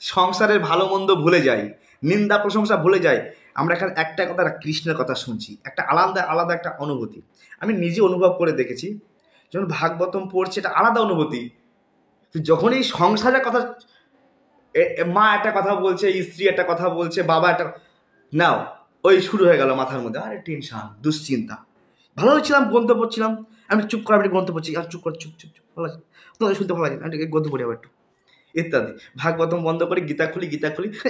সংসারের ভালো মন্দ ভুলে যাই, নিন্দা প্রশংসা ভুলে যাই, আমরা এখানে একটা কথা, কৃষ্ণের কথা শুনছি, একটা আলাদা আলাদা একটা অনুভূতি। আমি নিজে অনুভব করে দেখেছি, যখন ভাগবতম পড়ছি এটা আলাদা অনুভূতি। যখন এই সংসারের কথা, মা একটা কথা বলছে, স্ত্রী একটা কথা বলছে, বাবা একটা, নাও ওই শুরু হয়ে গেল মাথার মধ্যে, আরে টেনশন, দুশ্চিন্তা। ভালো হচ্ছিলাম, গ্রন্থ পড়ছিলাম, আমি চুপ করে আমি গ্রন্থ পড়ছি, আর চুপ করে চুপ চুপ চুপ, ভালো আছে তোমাদের শুনতে ভালো লাগে, আমি গ্রন্থ পড়ি আবার একটু, ইত্যাদি। ভাগবতম বন্ধ করে গীতা খুলি,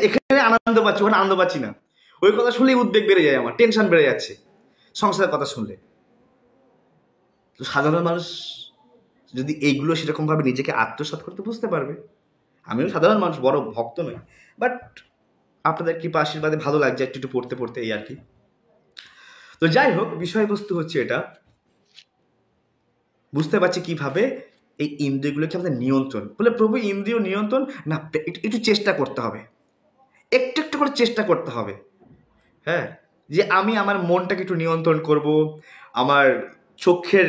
এখানে আনন্দ পাচ্ছি, ওখানে আনন্দ পাচ্ছি না। ওই কথা শুনলেই উদ্বেগ বেড়ে যায়, আমার টেনশন বেড়ে যাচ্ছে সংসারের কথা শুনলে। তো সাধারণ মানুষ যদি এইগুলো সেরকমভাবে নিজেকে আত্মসাৎ করতে বুঝতে পারবে। আমিও সাধারণ মানুষ, বড় ভক্ত নই, বাট আপনাদের কৃপা আশীর্বাদে ভালো লাগছে একটু একটু পড়তে পড়তে, এই আর কি। তো যাই হোক, বিষয়বস্তু হচ্ছে এটা, বুঝতে পারছি কিভাবে এই ইন্দ্রিয়গুলোকে আমাদের নিয়ন্ত্রণ, বলে প্রভু ইন্দ্রিয় নিয়ন্ত্রণ না, একটু চেষ্টা করতে হবে, একটু একটু করে চেষ্টা করতে হবে। হ্যাঁ, যে আমি আমার মনটাকে একটু নিয়ন্ত্রণ করব, আমার চোখের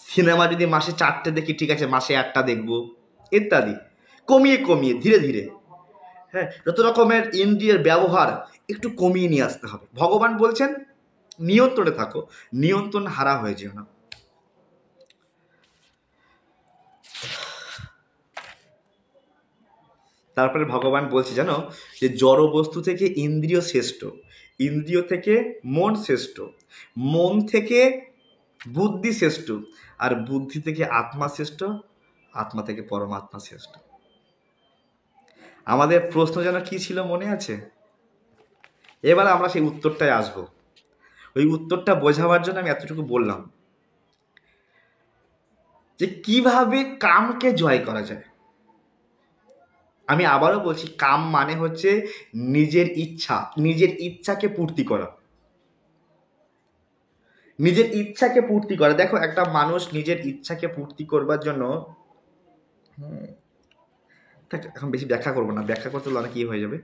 সিনেমা যদি মাসে 4টে দেখি, ঠিক আছে মাসে 1টা দেখব, ইত্যাদি, কমিয়ে কমিয়ে ধীরে ধীরে। হ্যাঁ, যত রকমের ইন্দ্রিয়ের ব্যবহার একটু কমিয়ে নিয়ে আসতে হবে। ভগবান বলছেন নিয়ন্ত্রণে থাকো, নিয়ন্ত্রণ হারা হয়ে যেও না। তারপরে ভগবান বলছে জানো, যে জড় বস্তু থেকে ইন্দ্রিয় শ্রেষ্ঠ, ইন্দ্রিয় থেকে মন শ্রেষ্ঠ, মন থেকে বুদ্ধি শ্রেষ্ঠ, আর বুদ্ধি থেকে আত্মা শ্রেষ্ঠ, আত্মা থেকে পরমাত্মা শ্রেষ্ঠ। আমাদের প্রশ্ন যেন কি ছিল মনে আছে? এবার আমরা সেই উত্তরটায় আসবো। ওই উত্তরটা বোঝাবার জন্য আমি এতটুকু বললাম যে কিভাবে কামকে জয় করা যায়। আমি আবারও বলছি, কাম মানে হচ্ছে নিজের ইচ্ছা, নিজের ইচ্ছাকে পূর্তি করা, নিজের ইচ্ছাকে পূর্তি করা। দেখো, একটা মানুষ নিজের ইচ্ছাকে পূর্তি করবার জন্য, এখন বেশি ব্যাখ্যা করবো না, ব্যাখ্যা করতে হলে অনেক কি হয়ে যাবে,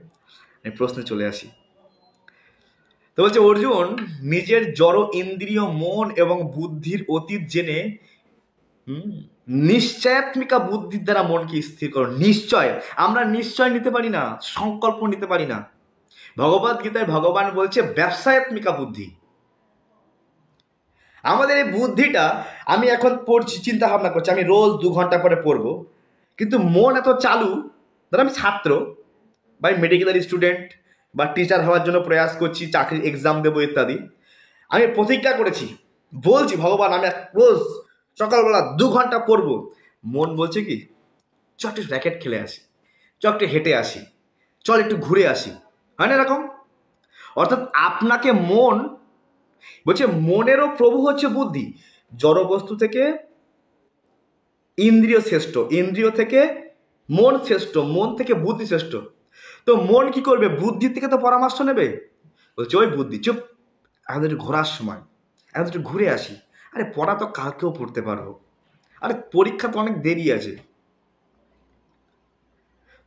আমি প্রশ্নে চলে আসি। তো বলছে অর্জুন, নিজের জড় ইন্দ্রিয় মন এবং বুদ্ধির অতীত জেনে নিশ্চয়াত্মিকা বুদ্ধির দ্বারা মনকে স্থির করো। নিশ্চয়, আমরা নিশ্চয় নিতে পারি না, সংকল্প নিতে পারি না। ভগবদ গীতায় ভগবান বলছে ব্যবসায়াত্মিকা বুদ্ধি। আমাদের এই বুদ্ধিটা, আমি এখন পড়ছি, চিন্তা ভাবনা করছি, আমি রোজ 2 ঘন্টা করে পড়বো, কিন্তু মন এত চালু, ধর আমি ছাত্র বা মেডিকেলের স্টুডেন্ট বা টিচার হওয়ার জন্য প্রয়াস করছি, চাকরির এক্সাম দেবো ইত্যাদি, আমি প্রতিজ্ঞা করেছি, বলছি ভগবান আমি রোজ সকালবেলা 2 ঘন্টা পড়বো। মন বলছে কি, চ একটু র্যাকেট খেলে আসি, চ একটু হেঁটে আসি, চল একটু ঘুরে আসি, হয় না এরকম? অর্থাৎ আপনাকে মন বলছে, মনেরও প্রভু হচ্ছে বুদ্ধি। জড় বস্তু থেকে ইন্দ্রিয় শ্রেষ্ঠ, ইন্দ্রিয় থেকে মন শ্রেষ্ঠ, মন থেকে বুদ্ধি শ্রেষ্ঠ। তো মন কি করবে? বুদ্ধির থেকে তো পরামর্শ নেবে। বলছে ওই বুদ্ধি চুপ, এখন একটু ঘোরার সময়, এখন একটু ঘুরে আসি। আরে পড়া তো কালকেও পড়তে পারবো, আরে পরীক্ষা তো অনেক দেরি আছে।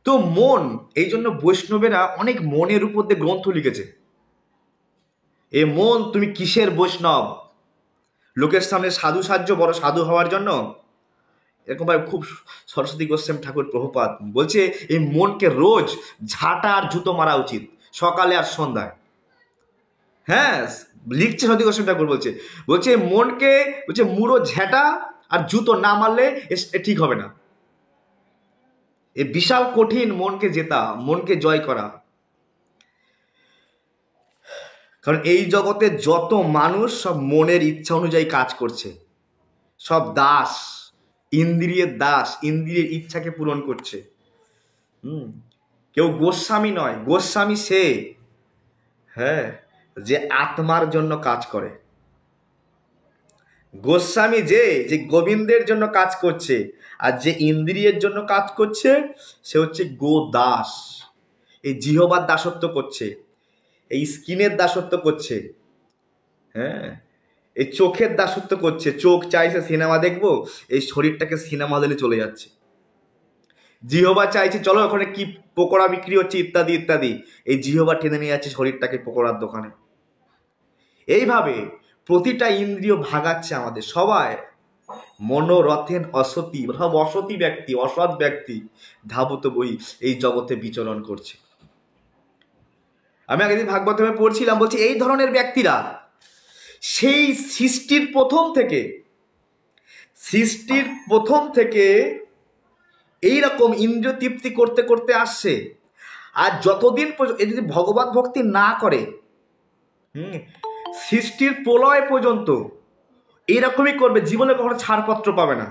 তো মন, এই জন্য বৈষ্ণবেরা অনেক মনের উপর দিয়ে গ্রন্থ লিখেছে। এ মন তুমি কিসের বৈষ্ণব? লোকের সামনে সাধু সাজ্য, বড় সাধু হওয়ার জন্য? এরকমভাবে খুব সরস্বতী গোস্বামী ঠাকুর প্রভুপাদ বলছে এই মনকে রোজ ঝাঁটা আর জুতো মারা উচিত, সকালে আর সন্ধ্যায়। হ্যাঁ, লিখছে সরস্বতী গোস্বামী ঠাকুর, বলছে বলছে মনকে বলছে মুড়ো ঝেঁটা আর জুতো না মারলে এ ঠিক হবে না। এ বিশাল কঠিন মনকে জেতা, মনকে জয় করা। কারণ এই জগতে যত মানুষ সব মনের ইচ্ছা অনুযায়ী কাজ করছে, সব দাস, ইন্দ্রিয়ের দাস, ইন্দ্রিয়ের ইচ্ছাকে পূরণ করছে। কেউ গোস্বামী নয়, গোস্বামী সে, হ্যাঁ, যে আত্মার জন্য কাজ করে। গোস্বামী যে যে গোবিন্দের জন্য কাজ করছে, আর যে ইন্দ্রিয়ের জন্য কাজ করছে সে হচ্ছে গো দাস। এই জিহবার দাসত্ব করছে, এই স্কিনের দাসত্ব করছে, হ্যাঁ, এই চোখের দাসত্ব করছে। চোখ চাইছে সিনেমা দেখবো, এই শরীরটাকে সিনেমা হলে চলে যাচ্ছে। জিহবা চাইছে চলো ওখানে কি পকোড়া বিক্রি হচ্ছে ইত্যাদি ইত্যাদি, এই জিহবা টেনে নিয়ে যাচ্ছে শরীরটাকে পকোড়ার দোকানে। এইভাবে প্রতিটা ইন্দ্রিয় ভাগাচ্ছে আমাদের সবাই। মনোরথেন অসতি, সব অসতি ব্যক্তি, অসৎ ব্যক্তি ধাবত বই এই জগতে বিচরণ করছে। আমি আগের দিন ভাগবতমে পড়ছিলাম, বলছি এই ধরনের ব্যক্তিরা সেই সৃষ্টির প্রথম থেকে এইরকম ইন্দ্রিয় তৃপ্তি করতে করতে আসছে। আর যতদিন পর্যন্ত যদি ভগবত ভক্তি না করে, সৃষ্টির প্রলয় পর্যন্ত এইরকমই করবে, জীবনে কখনো ছাড়পত্র পাবে না।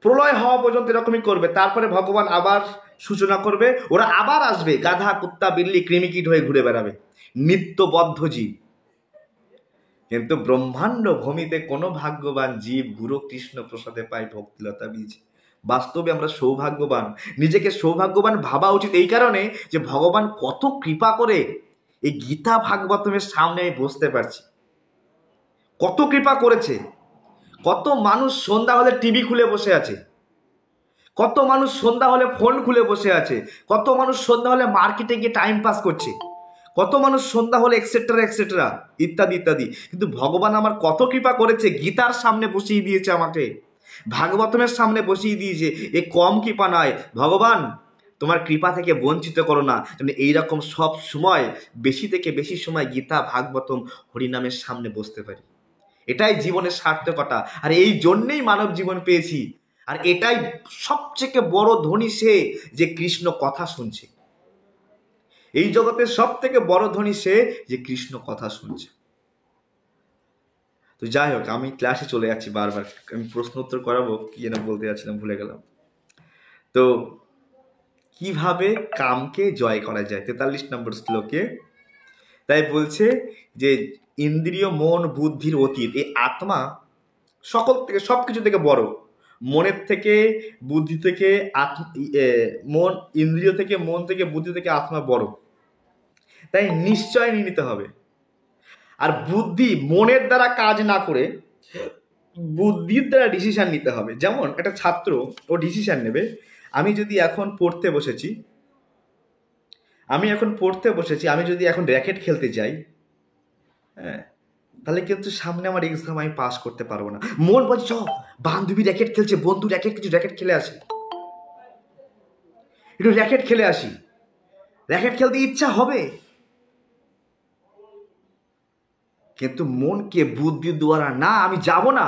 প্রলয় হওয়া পর্যন্ত এরকমই করবে। তারপরে ভগবান আবার সূচনা করবে, ওরা আবার আসবে, গাধা কুত্তা বিল্লি কৃমিকীট হয়ে ঘুরে বেড়াবে, নিত্যবদ্ধ জীব। কিন্তু ব্রহ্মাণ্ড ভূমিতে কোনো ভাগ্যবান জীব গুরু কৃষ্ণ প্রসাদে পায় ভক্তিলতা বীজ। বাস্তবে আমরা সৌভাগ্যবান। নিজেকে সৌভাগ্যবান ভাবা উচিত এই কারণে যে ভগবান কত কৃপা করে এই গীতা ভাগবতমের সামনে আমি বসতে পারছি। কত কৃপা করেছে। কত মানুষ সন্ধ্যা হলে টিভি খুলে বসে আছে, কত মানুষ সন্ধ্যা হলে ফোন খুলে বসে আছে, কত মানুষ সন্ধ্যা হলে মার্কেটে গিয়ে টাইম পাস করছে, কত মানুষ সন্ধ্যা হলে এক্সেট্রা এক্সেট্রা ইত্যাদি ইত্যাদি। কিন্তু ভগবান আমার কত কৃপা করেছে, গীতার সামনে বসিয়ে দিয়েছে, আমাকে ভাগবতমের সামনে বসিয়ে দিয়েছে। এ কম কৃপা নয়। ভগবান তোমার কৃপা থেকে বঞ্চিত করো না, যেন এইরকম সব সময় বেশি থেকে বেশি সময় গীতা ভাগবতম হরিনামের সামনে বসতে পারি। এটাই জীবনের সার্থকতা, আর এই জন্যেই মানব জীবন পেয়েছি। আর এটাই সবথেকে বড় ধনী সে যে কৃষ্ণ কথা শুনছে। এই জগতের সব থেকে বড় ধনী সে যে কৃষ্ণ কথা শুনছে। তো যাই হোক, আমি ক্লাসে চলে যাচ্ছি বারবার, আমি প্রশ্ন উত্তর করাবো, কি যেন বলতে যাচ্ছিলাম ভুলে গেলাম। তো কিভাবে কামকে জয় করা যায় 43 নম্বর শ্লোকে তাই বলছে যে ইন্দ্রিয় মন বুদ্ধির অতীত এই আত্মা সকল থেকে সব কিছু থেকে বড়। মনের থেকে বুদ্ধি থেকে মন, ইন্দ্রিয় থেকে মন থেকে বুদ্ধি থেকে আত্মা বড়, তাই নিশ্চয় নিয়ে নিতে হবে। আর বুদ্ধি মনের দ্বারা কাজ না করে বুদ্ধির দ্বারা ডিসিশন নিতে হবে। যেমন একটা ছাত্র ও ডিসিশন নেবে, আমি যদি এখন পড়তে বসেছি, আমি যদি এখন র্যাকেট খেলতে যাই, হ্যাঁ, তাহলে কিন্তু সামনে আমার এক্সাম আমি পাস করতে পারবো না। মন বলছে চ বান্ধবী র্যাকেট খেলছে, বন্ধু র্যাকেট খেলে আসি, একটু র্যাকেট খেলে আসি। র্যাকেট খেলতে ইচ্ছা হবে, কিন্তু মনকে বুদ্ধি দ্বারা না, আমি যাব না,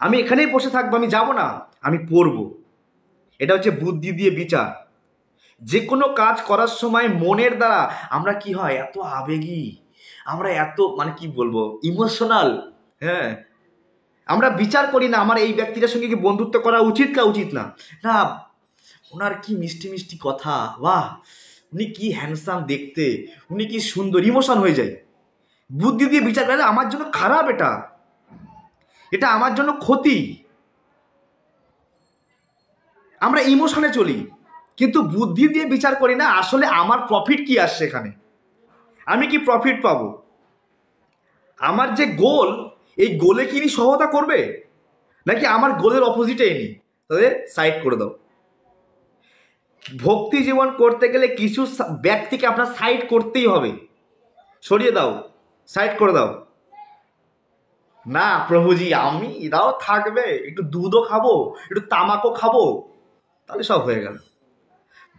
আমি এখানেই বসে থাকবো, আমি যাব না, আমি পড়বো। এটা হচ্ছে বুদ্ধি দিয়ে বিচার। যে কোনো কাজ করার সময় মনের দ্বারা আমরা কি হয়, এত আবেগী, আমরা এত মানে কি বলবো ইমোশনাল, হ্যাঁ, আমরা বিচার করি না আমার এই ব্যক্তিটার সঙ্গে কি বন্ধুত্ব করা উচিত না উচিত না, না ওনার কি মিষ্টি মিষ্টি কথা, বাহ উনি কি হ্যান্ডসাম দেখতে, উনি কি সুন্দর, ইমোশন হয়ে যায়। বুদ্ধি দিয়ে বিচার করে আমার জন্য খারাপ, এটা আমার জন্য ক্ষতি, আমরা ইমোশনে চলি, কিন্তু বুদ্ধি দিয়ে বিচার করি না আসলে আমার প্রফিট কি আসছে এখানে, আমি কি প্রফিট পাবো, আমার যে গোল এই গোলে কি সহায়তা করবে, নাকি আমার গোলের অপোজিটে এনি, তাদের সাইড করে দাও। ভক্তি জীবন করতে গেলে কিছু ব্যক্তিকে আপনার সাইড করতেই হবে, সরিয়ে দাও, সাইড করে দাও। না প্রভুজি আমি এরাও থাকবে, একটু দুধও খাবো, একটু তামাকও খাবো, তাহলে সব হয়ে গেল।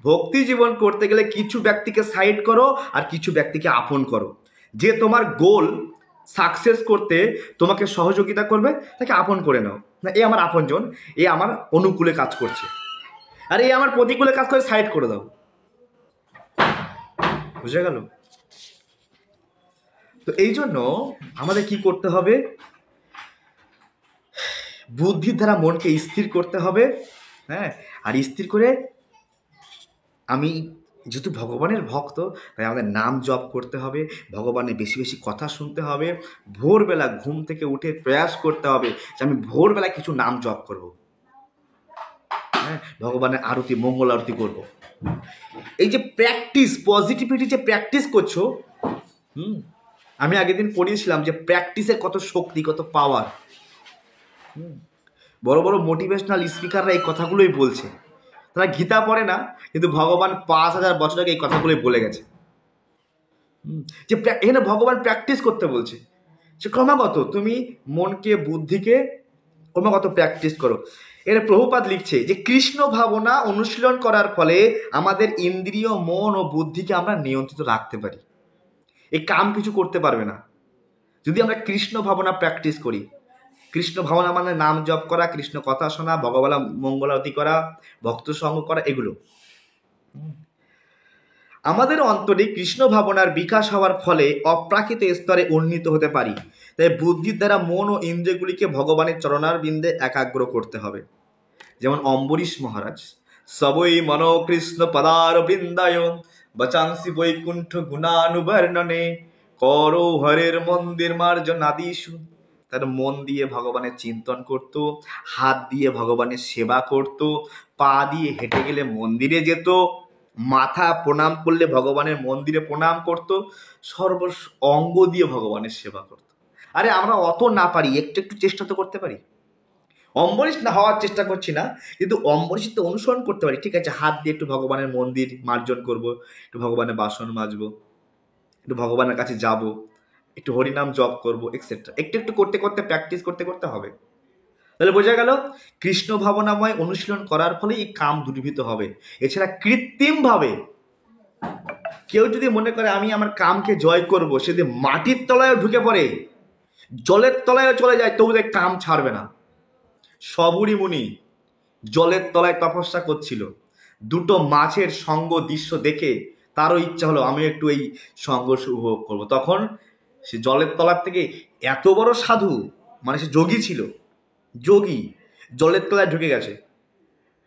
ভক্তি জীবন করতে গেলে কিছু ব্যক্তিকে সাইড করো আর কিছু ব্যক্তিকে আপন করো। যে তোমার গোল সাকসেস করতে তোমাকে সহযোগিতা করবে তাকে আপন করে নাও। না এ আমার আপনজন, এ আমার অনুকূলে কাজ করছে, আর এ আমার প্রতিকূলে কাজ করে, সাইড করে দাও। বুঝে গেল? তো এই জন্য আমাদের কি করতে হবে, বুদ্ধির দ্বারা মনকে স্থির করতে হবে, হ্যাঁ, আর স্থির করে আমি যেহেতু ভগবানের ভক্ত তাই আমাদের নাম জপ করতে হবে, ভগবানের বেশি বেশি কথা শুনতে হবে, ভোরবেলা ঘুম থেকে উঠে প্রয়াস করতে হবে যে আমি ভোরবেলা কিছু নাম জপ করব, হ্যাঁ, ভগবানের আরতি মঙ্গল আরতি করব। এই যে প্র্যাকটিস, পজিটিভিটি যে প্র্যাকটিস করছো, আমি আগের দিন পড়িয়েছিলাম যে প্র্যাকটিসের কত শক্তি, কত পাওয়ার। বড় বড় মোটিভেশনাল স্পিকাররা এই কথাগুলোই বলছে, তারা গীতা পড়ে না, কিন্তু ভগবান 5000 বছর আগে এই কথাগুলোই বলে গেছে। যে এখানে ভগবান প্র্যাকটিস করতে বলছে, যে ক্রমাগত তুমি মনকে বুদ্ধিকে ক্রমাগত প্র্যাকটিস করো। এখানে প্রভুপাদ লিখছে যে কৃষ্ণ ভাবনা অনুশীলন করার ফলে আমাদের ইন্দ্রিয় মন ও বুদ্ধিকে আমরা নিয়ন্ত্রিত রাখতে পারি। এই কাম কিছু করতে পারবে না যদি আমরা কৃষ্ণ ভাবনা প্র্যাকটিস করি। কৃষ্ণ ভাবনা মানে নাম জপ করা, কৃষ্ণ কথা শোনা, ভগবান মঙ্গলারতি করা, ভক্ত সঙ্গ করা, এগুলো। আমাদের অন্তরে কৃষ্ণ ভাবনার বিকাশ হওয়ার ফলে অপ্রাকৃত স্তরে উন্নীত হতে পারি। তাই বুদ্ধির দ্বারা মন ও ইন্দ্রিয়গুলিকে ভগবানের চরণার বিন্দে একাগ্র করতে হবে। যেমন অম্বরীশ মহারাজ, সবই মন কৃষ্ণ পদার বৃন্দায় বচাংসি বৈকুণ্ঠ গুণানুবর্ণনে করো হরের মন্দির মার্জনাদিষু তার মন দিয়ে ভগবানের চিন্তন করত, হাত দিয়ে ভগবানের সেবা করত, পা দিয়ে হেঁটে গেলে মন্দিরে যেত, মাথা প্রণাম করলে ভগবানের মন্দিরে প্রণাম করত, সর্ব অঙ্গ দিয়ে ভগবানের সেবা করত। আরে আমরা অত না পারি, একটু একটু চেষ্টা তো করতে পারি। অম্বরীশ না হওয়ার চেষ্টা করছি না, কিন্তু অম্বরীশ তো অনুসরণ করতে পারি। ঠিক আছে, হাত দিয়ে একটু ভগবানের মন্দির মার্জন করব, একটু ভগবানের বাসন মাজবো, একটু ভগবানের কাছে যাব, একটু হরিনাম জপ করব, এক্সেট্রা। একটু একটু করতে করতে, প্র্যাকটিস করতে করতে হবে। তাহলে বোঝা গেল কৃষ্ণ ভাবনাময় অনুশীলন করার ফলে এই কাম দূরীভূত হবে। এছাড়া কৃত্রিম ভাবে কেউ যদি মনে করে আমি আমার কামকে জয় করব, সে যদি মাটির তলায় ঢুকে পড়ে, জলের তলায় চলে যায়, তবু তাই কাম ছাড়বে না। সবুরি মুনি জলের তলায় তপস্যা করছিল, দুটো মাছের সঙ্গ দৃশ্য দেখে তারও ইচ্ছা হলো আমি একটু এই সংঘর্ষ উপভোগ করবো। তখন সে জলের তলার থেকে এত বড় সাধু, মানে সে যোগী ছিল, যোগী জলের তলায় ঢুকে গেছে।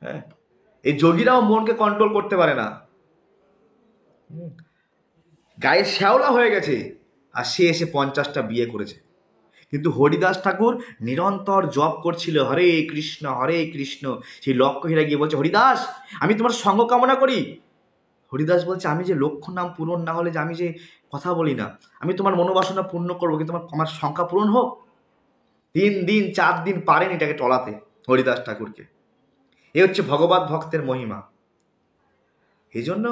হ্যাঁ, এই যোগীরাও মনকে কন্ট্রোল করতে পারে না, গায়ে শ্যাওলা হয়ে গেছে, আর সে এসে 50টা বিয়ে করেছে। কিন্তু হরিদাস ঠাকুর নিরন্তর জপ করছিল হরে কৃষ্ণ হরে কৃষ্ণ। সেই লক্ষ্য হীরা গিয়ে বলছে, হরিদাস আমি তোমার সঙ্গ কামনা করি। হরিদাস বলছে, আমি যে লক্ষ্য নাম পূরণ না হলে যে আমি যে কথা বলি না, আমি তোমার মনোবাসনা পূর্ণ করবো, কিন্তু আমার সংখ্যা পূরণ হোক। 3 দিন 4 দিন পারেন এটাকে টলাতে হরিদাস ঠাকুরকে। এ হচ্ছে ভগবত ভক্তের মহিমা। এই জন্য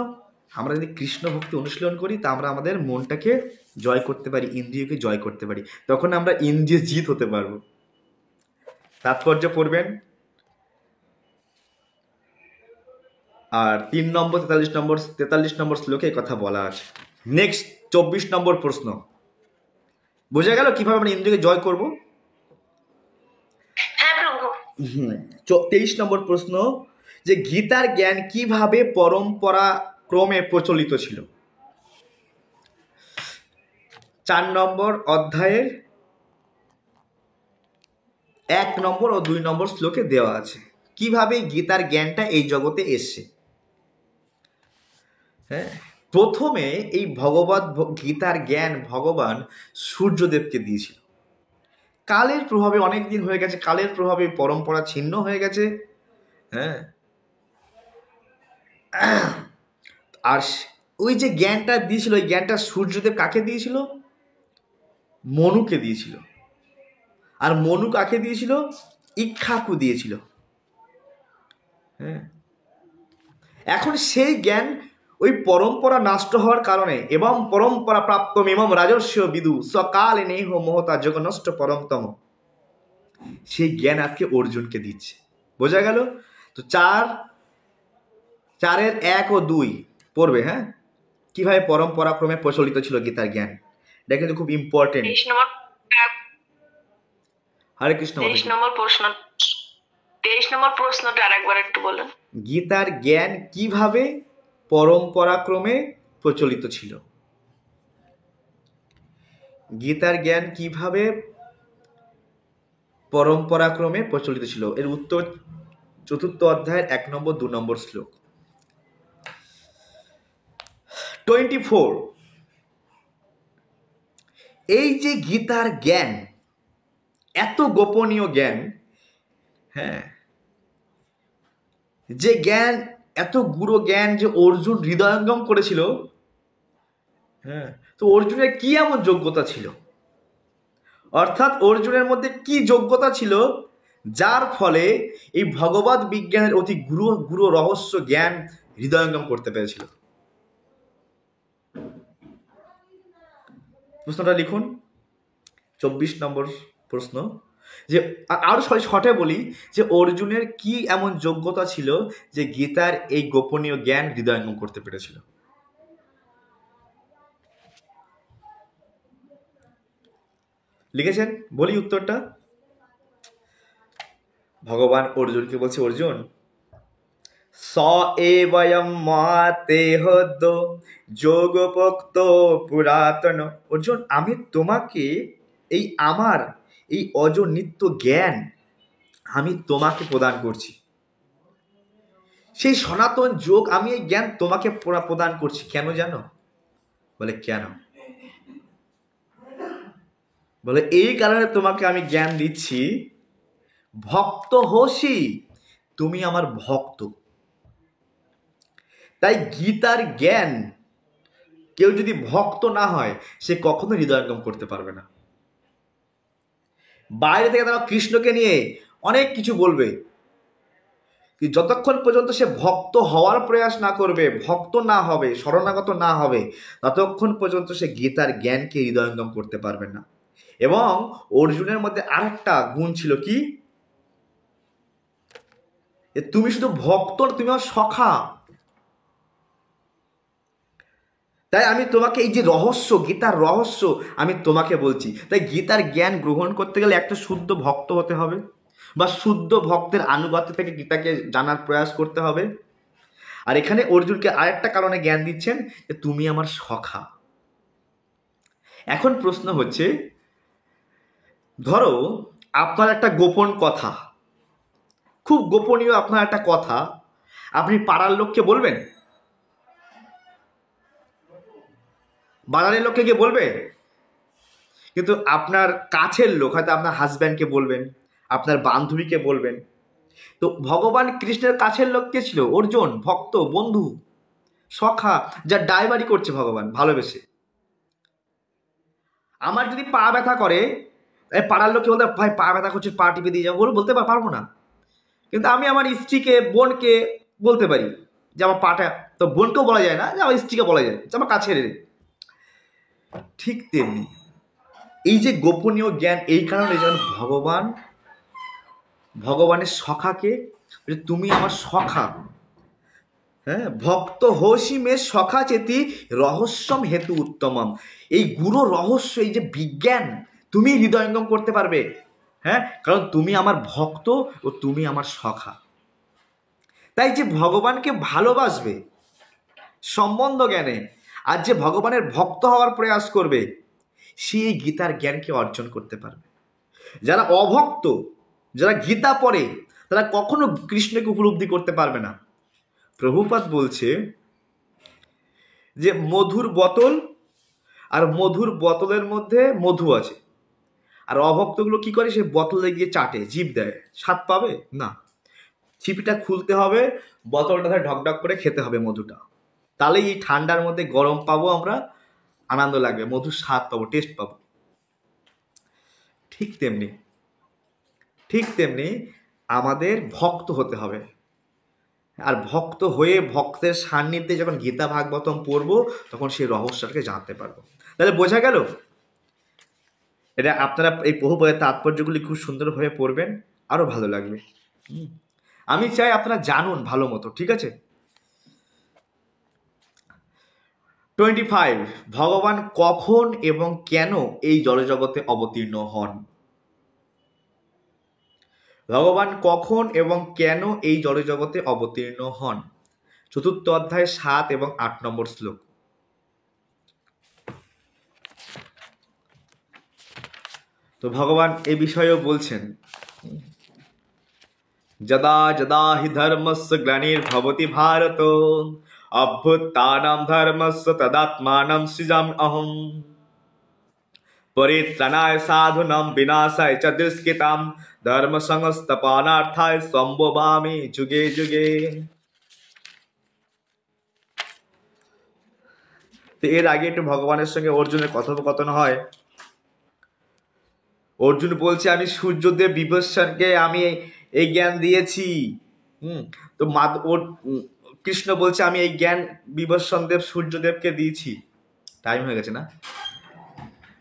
আমরা যদি কৃষ্ণ ভক্তি অনুশীলন করি, তা আমরা আমাদের মনটাকে জয় করতে পারি, ইন্দ্রিয়কে জয় করতে পারি, তখন আমরা ইন্দ্রিয় জিত হতে পারবো। তাৎপর্য পড়বেন। আর 3 নম্বর 43 নম্বর শ্লোকে এই কথা বলা আছে। নেক্সট 24 নম্বর প্রশ্ন। বোঝা গেল কিভাবে আমরা ইন্দ্রিয়কে জয় করব? হ্যাঁ প্রভু। 23 নম্বর প্রশ্ন, যে গীতার জ্ঞান কিভাবে পরম্পরা ক্রমে প্রচলিত ছিল? 4 নম্বর অধ্যায়ের 1 নম্বর ও 2 নম্বর শ্লোকে দেওয়া আছে কিভাবে গীতার জ্ঞানটা এই জগতে এসছে। হ্যাঁ, প্রথমে এই গীতার জ্ঞান ভগবান সূর্যদেবকে দিয়েছিল। কালের প্রভাবে অনেক দিন হয়ে গেছে, কালের প্রভাবে পরম্পরা ছিন্ন হয়ে গেছে। হ্যাঁ, আর ওই যে জ্ঞানটা দিয়েছিল, ওই জ্ঞানটা সূর্যদেব কাকে দিয়েছিল? মনুকে দিয়েছিল। আর মনু কাকে দিয়েছিল? ইক্ষ্বাকু দিয়েছিল। হ্যাঁ, এখন সেই জ্ঞান ওই পরম্পরা নষ্ট হওয়ার কারণে, এবং পরম্পরা প্রাপ্ত মিমম রাজস্ব বিদু সকালে নেহ মহতা জগনষ্ট পরমতম, সেই জ্ঞান আজকে অর্জুনকে দিচ্ছে। বোঝা গেল? তো 4-এর 1 ও 2 পড়বে। হ্যাঁ, কিভাবে পরম্পরা ক্রমে প্রচলিত ছিল গীতার জ্ঞান, এটা কিন্তু খুব ইম্পর্টেন্ট। হরে কৃষ্ণ। 23 নম্বর প্রশ্নটা আরেকবার একটু বলুন। গীতার জ্ঞান কিভাবে পরম্পরা ক্রমে প্রচলিত ছিল? গীতার জ্ঞান কিভাবে পরম্পরা ক্রমে প্রচলিত ছিল? এর উত্তর 4th অধ্যায়ের 1 নম্বর 2 নম্বর শ্লোক। 24, এই যে গীতার জ্ঞান, এত গোপনীয় জ্ঞান, হ্যাঁ, যে জ্ঞান, এত গুরু জ্ঞান যে অর্জুন হৃদয়ঙ্গম করেছিল। হ্যাঁ, তো অর্জুনের কি এমন যোগ্যতা ছিল, অর্থাৎ অর্জুনের মধ্যে কি যোগ্যতা ছিল যার ফলে এই ভগবত বিজ্ঞানের অতি গুরু রহস্য জ্ঞান হৃদয়ঙ্গম করতে পেরেছিল? প্রশ্নটা লিখুন। 24 নম্বর প্রশ্ন, যে আরো শর্টে বলি, যে অর্জুনের কি এমন যোগ্যতা ছিল যে গীতার এই গোপনীয় জ্ঞান হৃদয়ঙ্গম করতে পেরেছিল? লিখেছেন? বলি উত্তরটা। ভগবান অর্জুনকে বলছে, অর্জুন স এবয়ম মতে হদ্য যোগপোক্ত পুরাতন। অর্জুন, আমি তোমাকে আমার এই অজনিত্য জ্ঞান আমি তোমাকে প্রদান করছি। সেই সনাতন যোগ, আমি এই জ্ঞান তোমাকে প্রদান করছি। কেন জানো? বলে কেন? বলে এই কারণে তোমাকে আমি জ্ঞান দিচ্ছি, ভক্ত হোসি, তুমি আমার ভক্ত। তাই গীতার জ্ঞান কেউ যদি ভক্ত না হয় সে কখনো হৃদয়ঙ্গম করতে পারবে না। বাইরে থেকে তারা কৃষ্ণকে নিয়ে অনেক কিছু বলবে, যতক্ষণ পর্যন্ত সে ভক্ত হওয়ার প্রয়াস না করবে, ভক্ত না হবে, শরণাগত না হবে, ততক্ষণ পর্যন্ত সে গীতার জ্ঞানকে হৃদয়ঙ্গম করতে পারবে না। এবং অর্জুনের মধ্যে আরেকটা গুণ ছিল কি, তুমি শুধু ভক্ত, তুমি আমার সখা। তাই আমি তোমাকে এই যে রহস্য, গীতার রহস্য আমি তোমাকে বলছি। তাই গীতার জ্ঞান গ্রহণ করতে গেলে একটা শুদ্ধ ভক্ত হতে হবে, বা শুদ্ধ ভক্তের আনুগত্য থেকে গীতাকে জানার প্রয়াস করতে হবে। আর এখানে অর্জুনকে আরেকটা কারণে জ্ঞান দিচ্ছেন, যে তুমি আমার সখা। এখন প্রশ্ন হচ্ছে, ধরো আপনার একটা গোপন কথা, খুব গোপনীয় আপনার একটা কথা, আপনি পাড়ার লোককে বলবেন? বাজারের লোককে গিয়ে বলবে? কিন্তু আপনার কাছের লোক, হয়তো আপনার হাজব্যান্ডকে বলবেন, আপনার বান্ধবীকে বলবেন। তো ভগবান কৃষ্ণের কাছের লোক কে ছিল? অর্জুন, ভক্ত, বন্ধু, সখা, যা ড্রাইভারি করছে ভগবান ভালোবেসে। আমার যদি পা ব্যথা করে, পাড়ার লোককে বলতে, ভাই পা ব্যথা করছে, পা টিপে দিয়ে যাবো, বলতে পারবো না। কিন্তু আমি আমার স্ত্রীকে, বোনকে বলতে পারি যে আমার পাটা, তো বোনকেও বলা যায় না, যে আমার স্ত্রীকে বলা যায় যে আমার কাছের। ঠিক তেমনি এই যে গোপনীয় জ্ঞান, এই কারণে যেন ভগবানের সখাকে, তুমি আমার সখা, হ্যাঁ, ভক্ত হোসি মে সখা চেতি রহস্যম হেতু উত্তমম। এই গুরু রহস্য, এই যে বিজ্ঞান, তুমি হৃদয়ঙ্গম করতে পারবে, হ্যাঁ, কারণ তুমি আমার ভক্ত ও তুমি আমার সখা। তাই যে ভগবানকে ভালোবাসবে সম্বন্ধ জ্ঞানে, আর যে ভগবানের ভক্ত হওয়ার প্রয়াস করবে, সে এই গীতার জ্ঞানকে অর্জন করতে পারবে। যারা অভক্ত, যারা গীতা পড়ে, তারা কখনো কৃষ্ণকে উপলব্ধি করতে পারবে না। প্রভুপাদ বলছে যে মধুর বোতল, আর মধুর বোতলের মধ্যে মধু আছে, আর অভক্তগুলো কি করে, সে বোতলে গিয়ে চাটে, জিভ দেয়, স্বাদ পাবে না। ছিপিটা খুলতে হবে, বোতলটাতে ঢকঢক করে খেতে হবে মধুটা, তাহলে এই ঠান্ডার মধ্যে গরম পাবো আমরা, আনন্দ লাগবে, মধুর স্বাদ পাবো, টেস্ট পাবো। ঠিক তেমনি আমাদের ভক্ত হতে হবে। আর ভক্ত হয়ে ভক্তের সান্নিধ্যে যখন গীতা ভাগবতম পড়বো, তখন সেই রহস্যটাকে জানতে পারবো। তাহলে বোঝা গেল, এটা আপনারা এই বহুপদের তাৎপর্যগুলি খুব সুন্দরভাবে পড়বেন, আরো ভালো লাগবে। আমি চাই আপনারা জানুন ভালো মতো, ঠিক আছে। 25, ভগবান কখন এবং কেন এই জড়জগতে অবতীর্ণ হন? ভগবান কখন এবং কেন এই জড়জগতে অবতীর্ণ হন? 4th অধ্যায় 7 এবং 8 নম্বর শ্লোক। তো ভগবান এ বিষয়েও বলছেন, যদা যদা হি ধর্মস্য গ্লানির্ভবতি ভারত অভ্যুত্থানম ধর্মস্য তদাত্মানম সৃজাম অহম পরিত্রাণায় সাধুনাম বিনাশায় চ দুষ্কৃতাম ধর্ম সংস্থাপনার্থায় সম্ভবামি যুগে যুগে। তো এর আগে একটু ভগবানের সঙ্গে অর্জুনের কথোপকথন হয়। অর্জুন বলছে, আমি সূর্যদেব বিভীষণকে আমি এই জ্ঞান দিয়েছি। তো কৃষ্ণ বলছে, আমি এই জ্ঞান বিভীষণ দেব সূর্যদেবকে দিয়েছি। টাইম হয়ে গেছে না?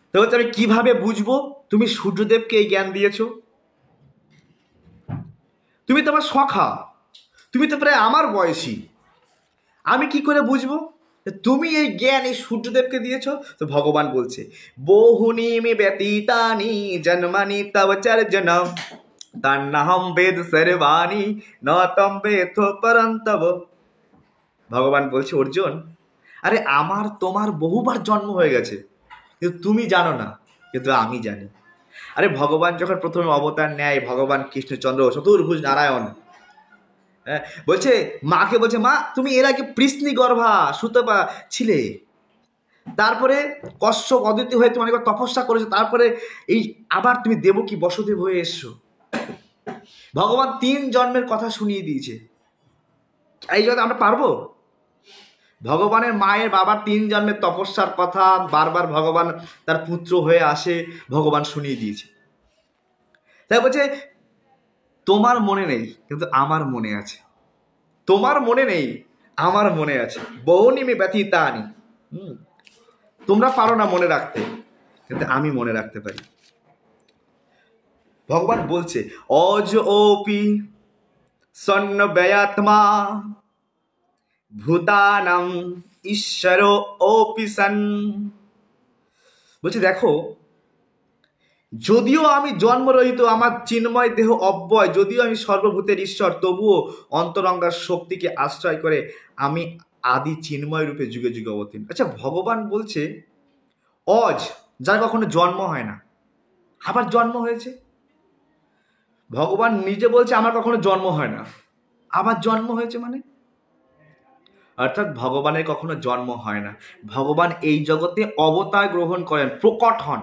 তো বলছে, আমি কিভাবে বুঝবো তুমি সূর্যদেবকে এই জ্ঞান দিয়েছো? তুমি তো আমার সখা, তুমি তো প্রায় আমার বয়সী, আমি কি করে বুঝবো তুমি এই জ্ঞান এই সূর্যদেবকে দিয়েছো? তো ভগবান বলছে, বহুনি মে ব্যতীতানি জন্মানি তব চর্জনম তন্নহম বেদ সর্বাণি ন তম বেদ পরন্তব। ভগবান বলছে, অর্জুন, আরে আমার তোমার বহুবার জন্ম হয়ে গেছে, কিন্তু তুমি জানো না, কিন্তু আমি জানি। আরে ভগবান যখন প্রথমে অবতার নেয়, ভগবান কৃষ্ণচন্দ্র চতুর্ভুজ নারায়ণ, হ্যাঁ, বলছে মাকে, বলছে, মা তুমি এর আগে পৃষ্ণি গর্ভা সুতপা ছিলে, তারপরে কশ্যপ অদ্বিতীয় হয়ে তুমি অনেকবার তপস্যা করেছো, তারপরে এই আবার তুমি দেবকী বসুদেব হয়ে এসছো। ভগবান 3 জন্মের কথা শুনিয়ে দিয়েছে। এই জন্য আমরা পারবো? ভগবানের মায়ের বাবার 3 জন্মের তপস্যার কথা বারবার ভগবান তার পুত্র হয়ে আসে, ভগবান শুনিয়ে দিয়েছে। তাই বলছে তোমার মনে নেই কিন্তু আমার মনে আছে, তোমার মনে নেই আমার মনে আছে, বহুনিমি ব্যথিতানি। তোমরা পারো না মনে রাখতে, কিন্তু আমি মনে রাখতে পারি। ভগবান বলছে অজ ওপি সন্ন ব্যয়াত্মা ভূতানাম ঈশ্বর ওপি সন। বলছে দেখো, যদিও আমি জন্মরহিত, আমার চিন্ময় দেহ অব্যয়, যদিও আমি সর্বভূতের ঈশ্বর, তবুও অন্তরঙ্গার শক্তিকে আশ্রয় করে আমি আদি চিন্ময় রূপে যুগে যুগে অবতীর্ণ। আচ্ছা, ভগবান বলছে অজ, যার কখনো জন্ম হয় না, আবার জন্ম হয়েছে। ভগবান নিজে বলছে আমার কখনো জন্ম হয় না, আবার জন্ম হয়েছে। মানে অর্থাৎ ভগবানের কখনো জন্ম হয় না, ভগবান এই জগতে অবতার গ্রহণ করেন, প্রকট হন।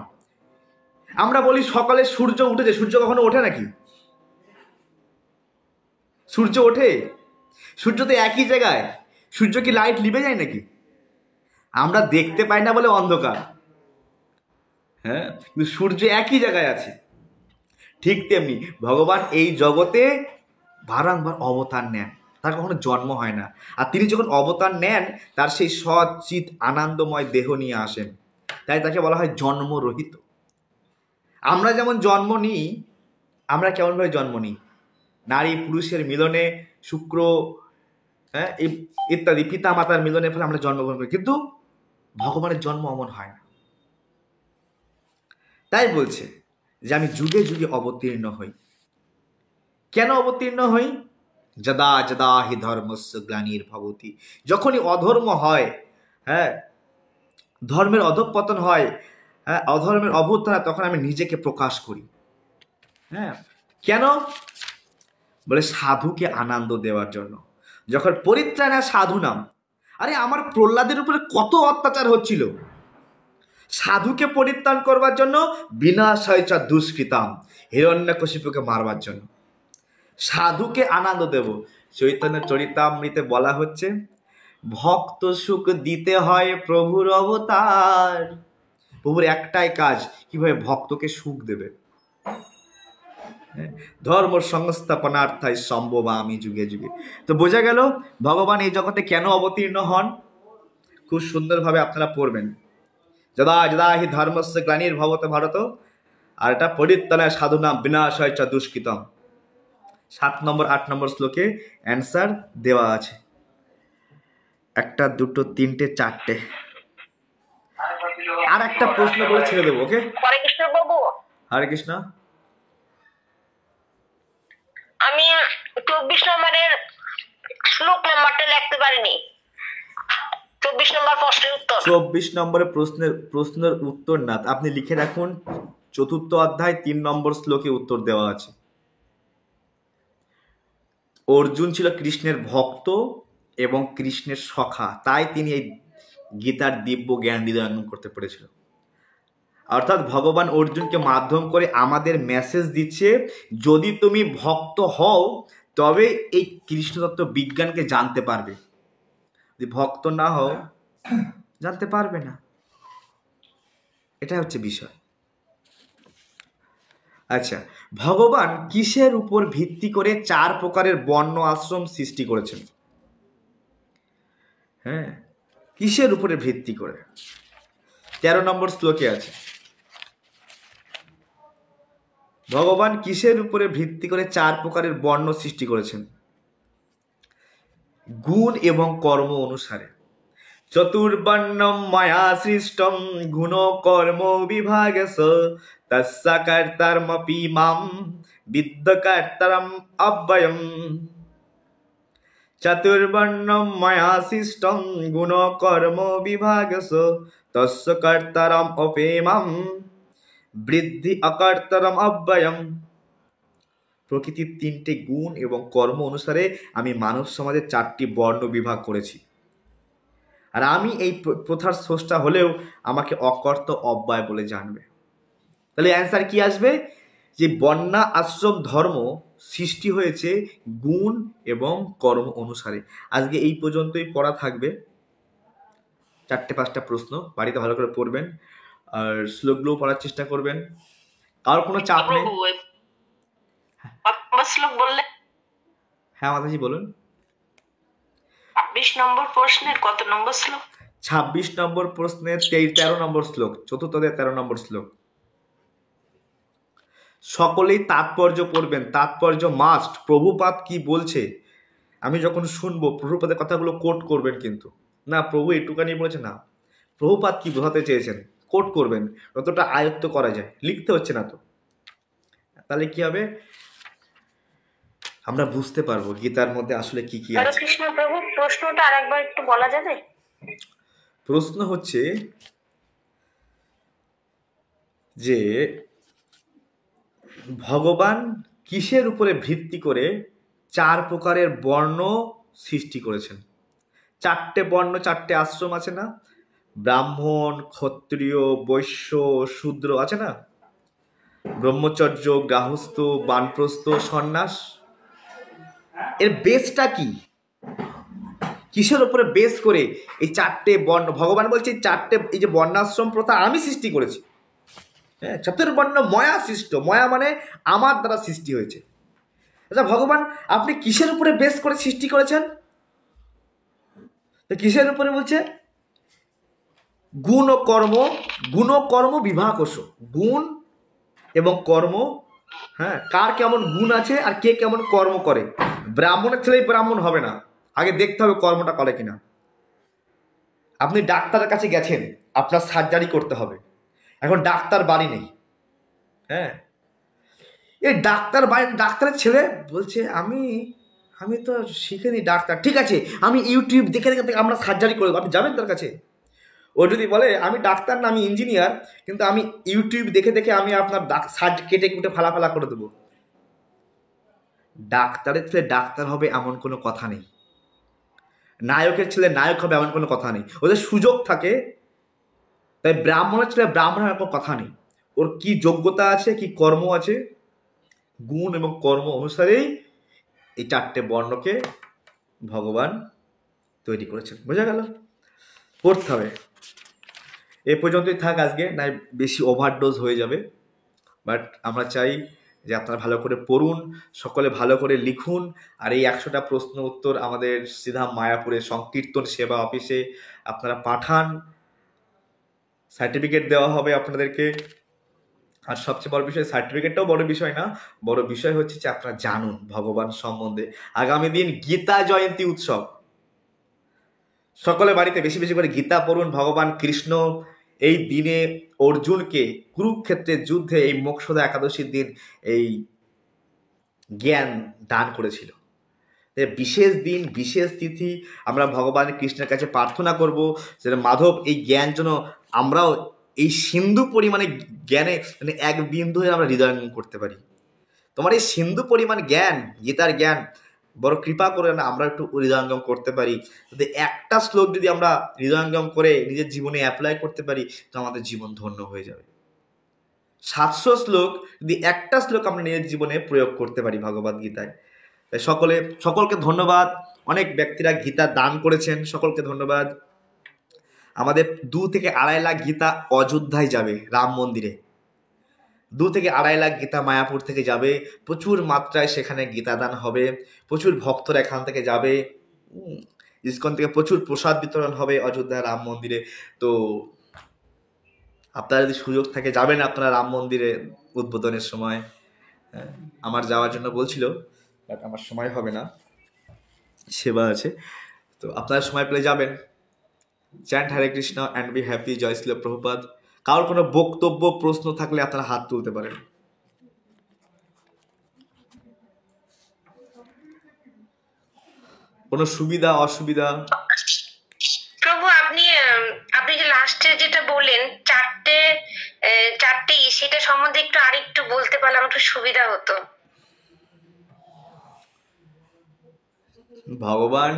আমরা বলি সকালে সূর্য উঠেছে, সূর্য কখনো ওঠে নাকি? সূর্য ওঠে? সূর্য তো একই জায়গায়, সূর্য কি লাইট লিভে যায় নাকি? আমরা দেখতে পাই না বলে অন্ধকার, হ্যাঁ, কিন্তু সূর্য একই জায়গায় আছে। ঠিক তেমনি ভগবান এই জগতে বারংবার অবতার নেন, তার কখনো জন্ম হয় না। আর তিনি যখন অবতার নেন, তার সেই সচিত আনন্দময় দেহ নিয়ে আসেন, তাই তাকে বলা হয় জন্মরহিত। আমরা যেমন জন্ম নিই, আমরা কেমনভাবে জন্ম নিই? নারী পুরুষের মিলনে, শুক্র, হ্যাঁ, ইত্যাদি পিতা মাতার মিলনের ফলে আমরা জন্মগ্রহণ করি, কিন্তু ভগবানের জন্ম অমন হয় না। তাই বলছে যে আমি যুগে যুগে অবতীর্ণ হই। কেন অবতীর্ণ হই? যদা যদা হি ধর্মস্য গ্লানির্ভবতি, যখনই অধর্ম হয়, হ্যাঁ, ধর্মের অধঃপতন হয়, হ্যাঁ, অধর্মের অভ্যুত্থান, তখন আমি নিজেকে প্রকাশ করি। হ্যাঁ, কেন? বলে সাধুকে আনন্দ দেওয়ার জন্য। যখন পরিত্রাণা সাধু নাম, আরে আমার প্রহ্লাদের উপরে কত অত্যাচার হচ্ছিল, সাধুকে পরিত্রাণ করবার জন্য, বিনাশয় চ দুষ্কৃতাম, হিরণ্যকশিপুকে মারবার জন্য সাধুকে আনন্দ দেব। চৈতন্য চরিতামৃতে বলা হচ্ছে ভক্ত সুখ দিতে হয় প্রভুর অবতার। প্রভুর একটাই কাজ, কিভাবে ভক্তকে সুখ দেবে। ধর্ম সংস্থাপনার্থায় সম্ভবামি যুগে যুগে। তো বোঝা গেল ভগবান এই জগতে কেন অবতীর্ণ হন। খুব সুন্দরভাবে আপনারা পড়বেন, যদা যদা হি ধর্মস্য গ্লানির্ভবত ভারত, আর এটা পরিত্রাণায় সাধুনাম বিনাশায় চ দুষ্কৃতম। 7 নম্বর 8 নম্বর শ্লোকে অ্যান্সার দেওয়া আছে। 1 2 3 4। আর একটা প্রশ্ন করে ছেড়ে দেবো, ওকে? হরে কৃষ্ণ বাবু, হরে কৃষ্ণ। আমি 24 নম্বরের শ্লোক নাম্বারটা লিখতে পারিনি। 24 নম্বর প্রশ্নের উত্তর। 24 নম্বরের প্রশ্নের উত্তর না, আপনি লিখে রাখুন 4th অধ্যায় 3 নম্বর শ্লোকে উত্তর দেওয়া আছে। অর্জুন ছিল কৃষ্ণের ভক্ত এবং কৃষ্ণের সখা, তাই তিনি এই গীতার দিব্য জ্ঞান হৃদয়ঙ্গম করতে পেরেছিল। অর্থাৎ ভগবান অর্জুনকে মাধ্যম করে আমাদের মেসেজ দিচ্ছে, যদি তুমি ভক্ত হও তবে এই কৃষ্ণতত্ত্ব বিজ্ঞানকে জানতে পারবে, যদি ভক্ত না হও জানতে পারবে না। এটা হচ্ছে বিষয়। আচ্ছা, ভগবান কিসের উপর ভিত্তি করে 4 প্রকারের বর্ণ আশ্রম সৃষ্টি করেছেন? হ্যাঁ, কিসের উপরে ভিত্তি করে? 13 নম্বর শ্লোকে আছে, ভগবান কিসের উপরে ভিত্তি করে 4 প্রকারের বর্ণ সৃষ্টি করেছেন? গুণ এবং কর্ম অনুসারে। চতুর্বর্ণম মায়া সৃষ্টম গুণ কর্ম বিভাগস তস্য কর্তারমপি মাম বিদ্যকর্তারম অব্যয়ম। চতুর্বর্ণম মায়া সৃষ্টম গুণ কর্ম বিভাগস তস্য কর্তারম অপি মাম বৃদ্ধি অকর্তারম অব্যয়ম। প্রকৃতির 3টে গুণ এবং কর্ম অনুসারে আমি মানব সমাজে 4টি বর্ণ বিভাগ করেছি। আর আমি এই প্রথার স্রষ্টা হলেও আমাকে অকর্ত অব্যয় বলে জানবে। তাহলে অ্যান্সার কি আসবে? যে বর্ণা আশ্রম ধর্ম সৃষ্টি হয়েছে গুণ এবং কর্ম অনুসারে। আজকে এই পর্যন্তই পড়া থাকবে। 4-5টা প্রশ্ন বাড়িতে ভালো করে পড়বেন আর শ্লোকগুলো পড়ার চেষ্টা করবেন। কারোর কোনো চাপ নেই। প্রভু কত নম্বর শ্লোক বললে? হ্যাঁ মাতাজি বলুন। 26 নম্বর প্রশ্নের কত নম্বর শ্লোক? 26 নম্বর প্রশ্নের 13 নম্বর শ্লোক, চতুর্থ অধ্যায়ের 13 নম্বর শ্লোক। সকলেই তাৎপর্য পড়বেন, তাৎপর্য মাস্ট। প্রভুপাদ কি বলছে আমি যখন শুনবো প্রভুপাদের কথাগুলো কোট করবেন, কিন্তু না প্রভু একটুখানি বলেছে, না প্রভুপাদ কি বোঝাতে চেয়েছেন কোট করবেন, যতটা আয়ত্ত করা যায়। লিখতে হচ্ছে না তো, তাহলে কি হবে আমরা বুঝতে পারবো গীতার মধ্যে আসলে কি কি হরে আছে। কৃষ্ণ প্রভু, প্রশ্নটা আরেকবার একটু বলা যাবে? প্রশ্ন হচ্ছে যে ভগবান কিসের উপরে ভিত্তি করে 4 প্রকারের বর্ণ সৃষ্টি করেছেন? 4টে বর্ণ, 4টে আশ্রম আছে না? ব্রাহ্মণ, ক্ষত্রিয়, বৈশ্য, শূদ্র আছে না? ব্রহ্মচর্য, গার্হস্থ্য, বানপ্রস্থ, সন্ন্যাস। এর বেসটা কি? কিসের উপরে বেস করে এই 4টে বর্ণ? ভগবান বলছে এই 4টে, এই যে বর্ণাশ্রম প্রথা আমি সৃষ্টি করেছি। হ্যাঁ, চতুর্বর্ণ ময়া সৃষ্ট। ময়া মানে আমার দ্বারা সৃষ্টি হয়েছে। আচ্ছা ভগবান আপনি কিসের উপরে বেস করে সৃষ্টি করেছেন? তো কিসের উপরে বলছে? গুণ ও কর্ম, গুণ ও কর্ম বিভাগস। গুণ এবং কর্ম, হ্যাঁ, কার কেমন গুণ আছে আর কে কেমন কর্ম করে। ব্রাহ্মণের ছেলেই ব্রাহ্মণ হবে না, আগে দেখতে হবে কর্মটা করে কিনা। আপনি ডাক্তারের কাছে গেছেন, আপনার সার্জারি করতে হবে, এখন ডাক্তার বাড়ি নেই। হ্যাঁ, এই ডাক্তারের ছেলে বলছে আমি তো শিখিনি ডাক্তার, ঠিক আছে আমি ইউটিউব দেখে দেখে আমরা সার্জারি করে দেবো। আপনি যাবেন তার কাছে? ও যদি বলে আমি ডাক্তার না আমি ইঞ্জিনিয়ার, কিন্তু আমি ইউটিউব দেখে দেখে আমি আপনার কেটে কুটে ফালা করে দেবো। ডাক্তারের ছেলে ডাক্তার হবে এমন কোনো কথা নেই, নায়কের ছেলে নায়ক হবে এমন কোনো কথা নেই। ওদের সুযোগ থাকে। তাই ব্রাহ্মণের ছেলে ব্রাহ্মণ হওয়ার কোনো কথা নেই। ওর কি যোগ্যতা আছে, কি কর্ম আছে, গুণ এবং কর্ম অনুসারেই এই 4টে বর্ণকে ভগবান তৈরি করেছেন। বোঝা গেল? পড়তে হবে। এ পর্যন্তই থাক আজকে, নাই বেশি ওভারডোজ হয়ে যাবে। বাট আমরা চাই যে আপনারা ভালো করে পড়ুন, সকলে ভালো করে লিখুন। আর এই 100টা প্রশ্ন উত্তর আমাদের সিধা মায়াপুরের সংকীর্তন সেবা অফিসে আপনারা পাঠান, সার্টিফিকেট দেওয়া হবে আপনাদেরকে। আর সবচেয়ে বড় বিষয়, সার্টিফিকেটটাও বড় বিষয় না, বড় বিষয় হচ্ছে যে আপনারা জানুন ভগবান সম্বন্ধে। আগামী দিন গীতা জয়ন্তী উৎসব, সকলে বাড়িতে বেশি বেশি করে গীতা পড়ুন। ভগবান কৃষ্ণ এই দিনে অর্জুনকে কুরুক্ষেত্রের যুদ্ধে এই মোক্ষদা একাদশীর দিন এই জ্ঞান দান করেছিল। বিশেষ দিন, বিশেষ তিথি, আমরা ভগবান কৃষ্ণের কাছে প্রার্থনা করব যেন মাধব এই জ্ঞান যেন আমরাও এই সিন্ধু পরিমাণে জ্ঞানে মানে এক বিন্দু হয়ে আমরা হৃদয়ঙ্গম করতে পারি। তোমার এই সিন্ধু পরিমাণ জ্ঞান, গীতার জ্ঞান বড় কৃপা করে না আমরা একটু হৃদয়ঙ্গম করতে পারি। যদি একটা শ্লোক যদি আমরা হৃদয়ঙ্গম করে নিজের জীবনে অ্যাপ্লাই করতে পারি তো আমাদের জীবন ধন্য হয়ে যাবে। 700 শ্লোক যদি একটা শ্লোক আমরা নিজের জীবনে প্রয়োগ করতে পারি ভগবদ গীতায়। তাই সকলকে ধন্যবাদ। অনেক ব্যক্তিরা গীতা দান করেছেন, সকলকে ধন্যবাদ। আমাদের 2 থেকে 2.5 লাখ গীতা অযোধ্যায় যাবে, রাম মন্দিরে। 2 থেকে 2.5 লাখ গীতা মায়াপুর থেকে যাবে, প্রচুর মাত্রায় সেখানে গীতা দান হবে, প্রচুর ভক্তরা এখান থেকে যাবে। ইসকন থেকে প্রচুর প্রসাদ বিতরণ হবে অযোধ্যা রাম মন্দিরে। তো আপনারা যদি সুযোগ থাকে যাবেন আপনারা রাম মন্দিরে উদ্বোধনের সময়। আমার যাওয়ার জন্য বলছিল, বাট আমার সময় হবে না, সেবা আছে। তো আপনারা সময় পেলে যাবেন। Chant Hare Krishna and be happy. জয় শ্রী প্রভুপাদ। কারোর কোনো বক্তব্য প্রশ্ন থাকলে আপনারা হাত তুলতে পারেন। কোনো সুবিধা অসুবিধা? প্রভু আপনি যে লাস্টে যেটা বললেন চারটে সেটা সম্বন্ধে একটু আরেকটু বলতে পারলে আমার একটু সুবিধা হতো। ভগবান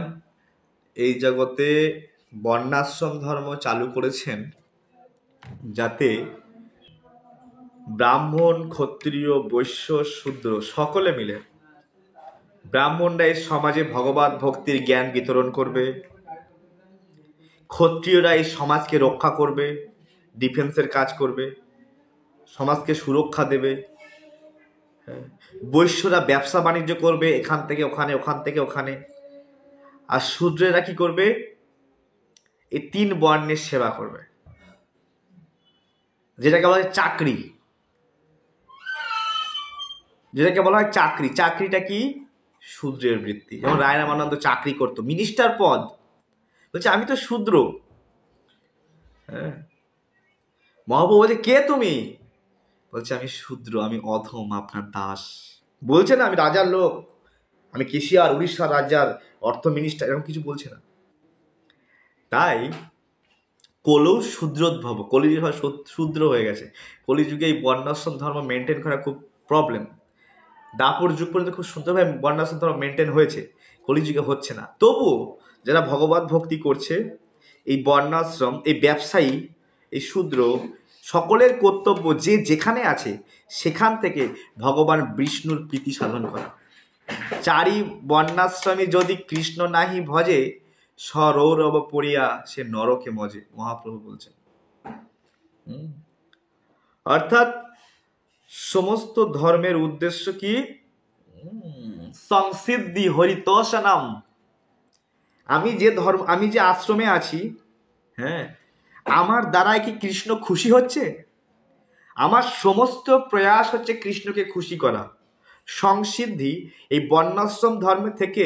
এই জগতে বর্ণাশ্রম ধর্ম চালু করেছেন যাতে ব্রাহ্মণ, ক্ষত্রিয়, বৈশ্য, শূদ্র সকলে মিলে, ব্রাহ্মণরা এই সমাজে ভগবত ভক্তির জ্ঞান বিতরণ করবে, ক্ষত্রিয়রা এই সমাজকে রক্ষা করবে, ডিফেন্সের কাজ করবে, সমাজকে সুরক্ষা দেবে, বৈশ্যরা ব্যবসা বাণিজ্য করবে, এখান থেকে ওখানে, ওখান থেকে ওখানে, আর শূদ্রেরা কি করবে? এই 3 বর্ণের সেবা করবে, যেটাকে বলা হয় চাকরি। যেটাকে বলা হয় চাকরি। চাকরিটা কি? শূদ্রের বৃত্তি। যেমন রায় রামানন্দ চাকরি করতো, মিনিস্টার পদ, বলছে আমি তো শূদ্র। হ্যাঁ, মহাপ্রভু বলছে কে তুমি? বলছে আমি শূদ্র, আমি অধম, আপনার দাস। বলছে না আমি রাজার লোক, আমি কেশিয়ার, উড়িষ্যার রাজার অর্থ মিনিস্টার, এরকম কিছু বলছে না। তাই কলৌ শূদ্রোদ্ভব, কলিযুগ শূদ্র হয়ে গেছে। কলিযুগে এই বর্ণাশ্রম ধর্ম মেনটেন করা খুব প্রবলেম। দাপর যুগ পর্যন্ত খুব সুন্দরভাবে বর্ণাশ্রম ধর্ম মেনটেন হয়েছে, কলিযুগে হচ্ছে না। তবুও যারা ভগবত ভক্তি করছে, এই বর্ণাশ্রম, এই ব্যবসায়ী, এই শূদ্র, সকলের কর্তব্য যে যেখানে আছে সেখান থেকে ভগবান বিষ্ণুর প্রীতি সাধন করা। চারি বর্ণাশ্রমী যদি কৃষ্ণ নাহি ভজে, সরৌরব পড়িয়া সে নরকে মজে, মহাপ্রভু বলছেন। অর্থাৎ সমস্ত ধর্মের উদ্দেশ্য কি? সংসিদ্ধি হরিতোষণম। আমি যে আশ্রমে আছি, হ্যাঁ, আমার দ্বারাই কি কৃষ্ণ খুশি হচ্ছে? আমার সমস্ত প্রয়াস হচ্ছে কৃষ্ণকে খুশি করা। সংসিদ্ধি, এই বর্ণাশ্রম ধর্ম থেকে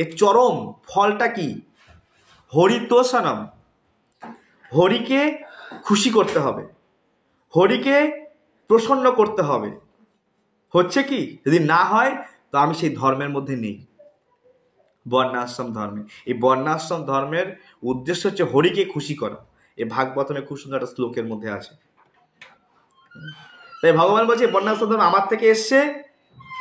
এর চরম ফলটা কি? হরিতোষণম। হরিকে খুশি করতে হবে, হরিকে প্রসন্ন করতে হবে। হচ্ছে কি? যদি না হয় তো আমি সেই ধর্মের মধ্যে নেই, বর্ণাশ্রম ধর্মে। এই বর্ণাশ্রম ধর্মের উদ্দেশ্য হচ্ছে হরিকে খুশি করা। এই ভাগবতমে খুব সুন্দর একটা শ্লোকের মধ্যে আছে। তাই ভগবান বলছে বর্ণাশ্রম ধর্ম আমার থেকে এসছে।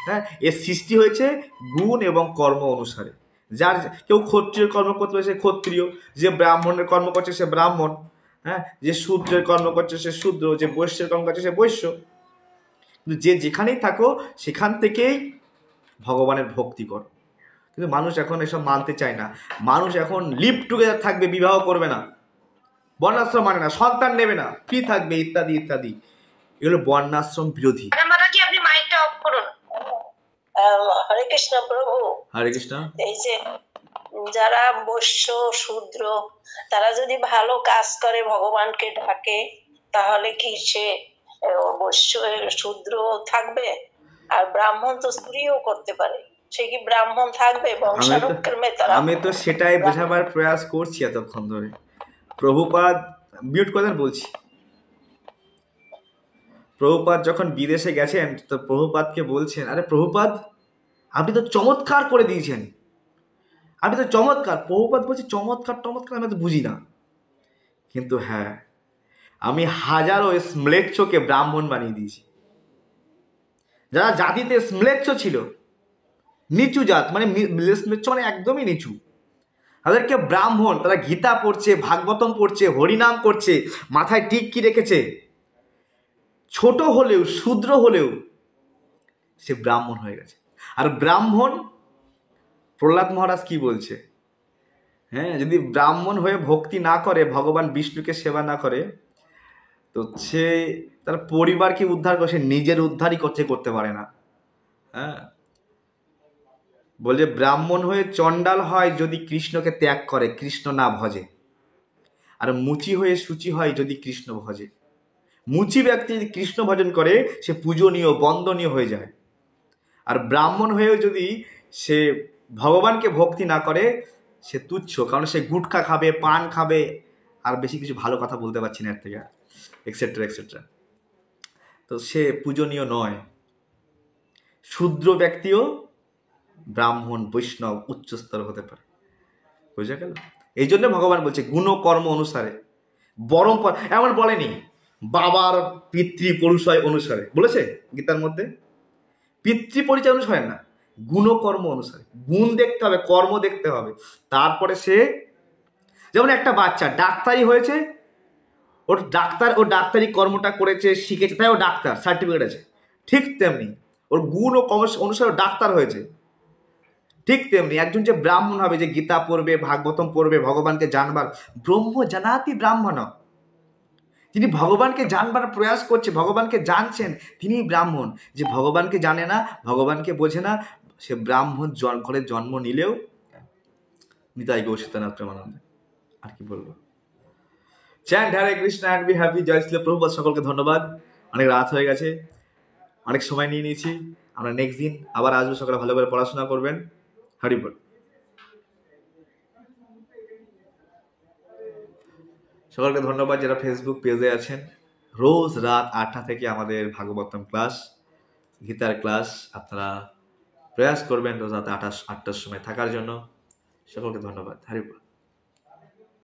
হ্যাঁ, এর সৃষ্টি হয়েছে গুণ এবং কর্ম অনুসারে। যার কেউ ক্ষত্রিয় কর্ম করতে সে ক্ষত্রিয়, যে ব্রাহ্মণের কর্ম করছে সে ব্রাহ্মণ, হ্যাঁ, যে শূদ্রের কর্ম করছে সে শূদ্র, যে বৈশ্যের কর্ম করছে সে বৈশ্য। কিন্তু যে যেখানেই থাকো সেখান থেকেই ভগবানের ভক্তি করো। কিন্তু মানুষ এখন এসব মানতে চায় না। মানুষ এখন লিভ টুগেদার থাকবে, বিবাহ করবে না, বর্ণাশ্রম মানে না, সন্তান নেবে না, ফ্রি থাকবে, ইত্যাদি ইত্যাদি। এগুলো বর্ণাশ্রম বিরোধী। মাতাজি আপনি মাইকটা অফ করুন। হরে কৃষ্ণ প্রভু। হরে কৃষ্ণ। এই যে যারা বৈশ্য শূদ্র, তারা যদি ভালো কাজ করে, ভগবানকে ডাকে, তাহলে কি সে বৈশ্য শূদ্র থাকবে? আর ব্রাহ্মণ তো স্ত্রীও করতে পারে, সে কি ব্রাহ্মণ থাকবে? বংশানুক্রমে তারা। আমি তো সেটাই বোঝাবার প্রয়াস করছি এতক্ষণ ধরে। প্রভুপাদ মিউট করে বলছি। প্রভুপাদ যখন বিদেশে গেছেন তো প্রভুপাদকে বলছেন, আরে প্রভুপাদ আপনি তো চমৎকার করে দিয়েছেন, আপনি তো চমৎকার। প্রভুপাদ বলছে চমৎকার টমৎকার আমি তো বুঝি না, কিন্তু হ্যাঁ আমি হাজারো স্ম্লেচ্ছকে ব্রাহ্মণ বানিয়ে দিয়েছি। যারা জাতিতে স্ম্লেচ্ছ ছিল, নিচু জাত, মানে স্ম্লেচ্ছ মানে একদমই নিচু, তাদেরকে ব্রাহ্মণ, তারা গীতা পড়ছে, ভাগবতম পড়ছে, হরিনাম করছে, মাথায় টিক্কি রেখেছে, ছোট হলেও শূদ্র হলেও সে ব্রাহ্মণ হয়ে গেছে। আর ব্রাহ্মণ, প্রহ্লাদ মহারাজ কি বলছে? হ্যাঁ, যদি ব্রাহ্মণ হয়ে ভক্তি না করে, ভগবান বিষ্ণুকে সেবা না করে, তো সে তার পরিবারকে উদ্ধার করে, সে নিজের উদ্ধারই করতে পারে না। হ্যাঁ, বলে ব্রাহ্মণ হয়ে চণ্ডাল হয় যদি কৃষ্ণকে ত্যাগ করে, কৃষ্ণ না ভজে। আর মুচি হয়ে সূচি হয় যদি কৃষ্ণ ভজে। মুচি ব্যক্তি যদি কৃষ্ণ ভজন করে সে পূজনীয়, বন্দনীয় হয়ে যায়। আর ব্রাহ্মণ হয়েও যদি সে ভগবানকে ভক্তি না করে সে তুচ্ছ, কারণ সে গুটখা খাবে, পান খাবে, আর বেশি কিছু ভালো কথা বলতে পারছি না এর থেকে, এক্সেট্রা এক্সেট্রা। তো সে পূজনীয় নয়। শূদ্র ব্যক্তিও ব্রাহ্মণ, বৈষ্ণব, উচ্চস্তর হতে পারে। বুঝা গেল? এই জন্য ভগবান বলছে গুণ কর্ম অনুসারে, পরম্পরা এমন বলেনি বাবার পিতৃ পরিচয় অনুসারে, বলেছে গীতার মধ্যে পিতৃ পরিচয় অনুসারে না, গুণকর্ম অনুসারে। গুণ দেখতে হবে, কর্ম দেখতে হবে, তারপরে সে যেমন একটা বাচ্চা ডাক্তারি হয়েছে, ওর ডাক্তারি কর্মটা করেছে, শিখেছে, তাই ও ডাক্তার সার্টিফিকেট আছে। ঠিক তেমনি ওর গুণ ও কর্ম অনুসারে ও ডাক্তার হয়েছে। ঠিক তেমনি একজন যে ব্রাহ্মণ হবে, যে গীতা পড়বে, ভাগবতম পড়বে, ভগবানকে জানবার, ব্রহ্ম জানাতি ব্রাহ্মণ, যিনি ভগবানকে জানবার প্রয়াস করছে, ভগবানকে জানছেন, তিনিই ব্রাহ্মণ। যে ভগবানকে জানে না, ভগবানকে বোঝে না, সে ব্রাহ্মণ ঘরে জন্ম নিলেও নিতাই গো সীতানাথ প্রেমানন্দ। আর কি বলবো। Chant Hare Krishna and be happy. জয় শ্রী প্রভুপাদ। সকলকে ধন্যবাদ। অনেক রাত হয়ে গেছে, অনেক সময় নিয়ে নিয়েছি। আমরা নেক্সট দিন আবার আসবো। সকালে ভালো করে পড়াশোনা করবেন। হরি বল। সকলকে ধন্যবাদ যারা ফেসবুক পেজে আছেন। রোজ রাত 8টা থেকে আমাদের ভাগবতম ক্লাস, গীতার ক্লাস। আপনারা প্রয়াস করবেন রোজ রাত 8টার সময় থাকার জন্য। সকলকে ধন্যবাদ। হরি বল।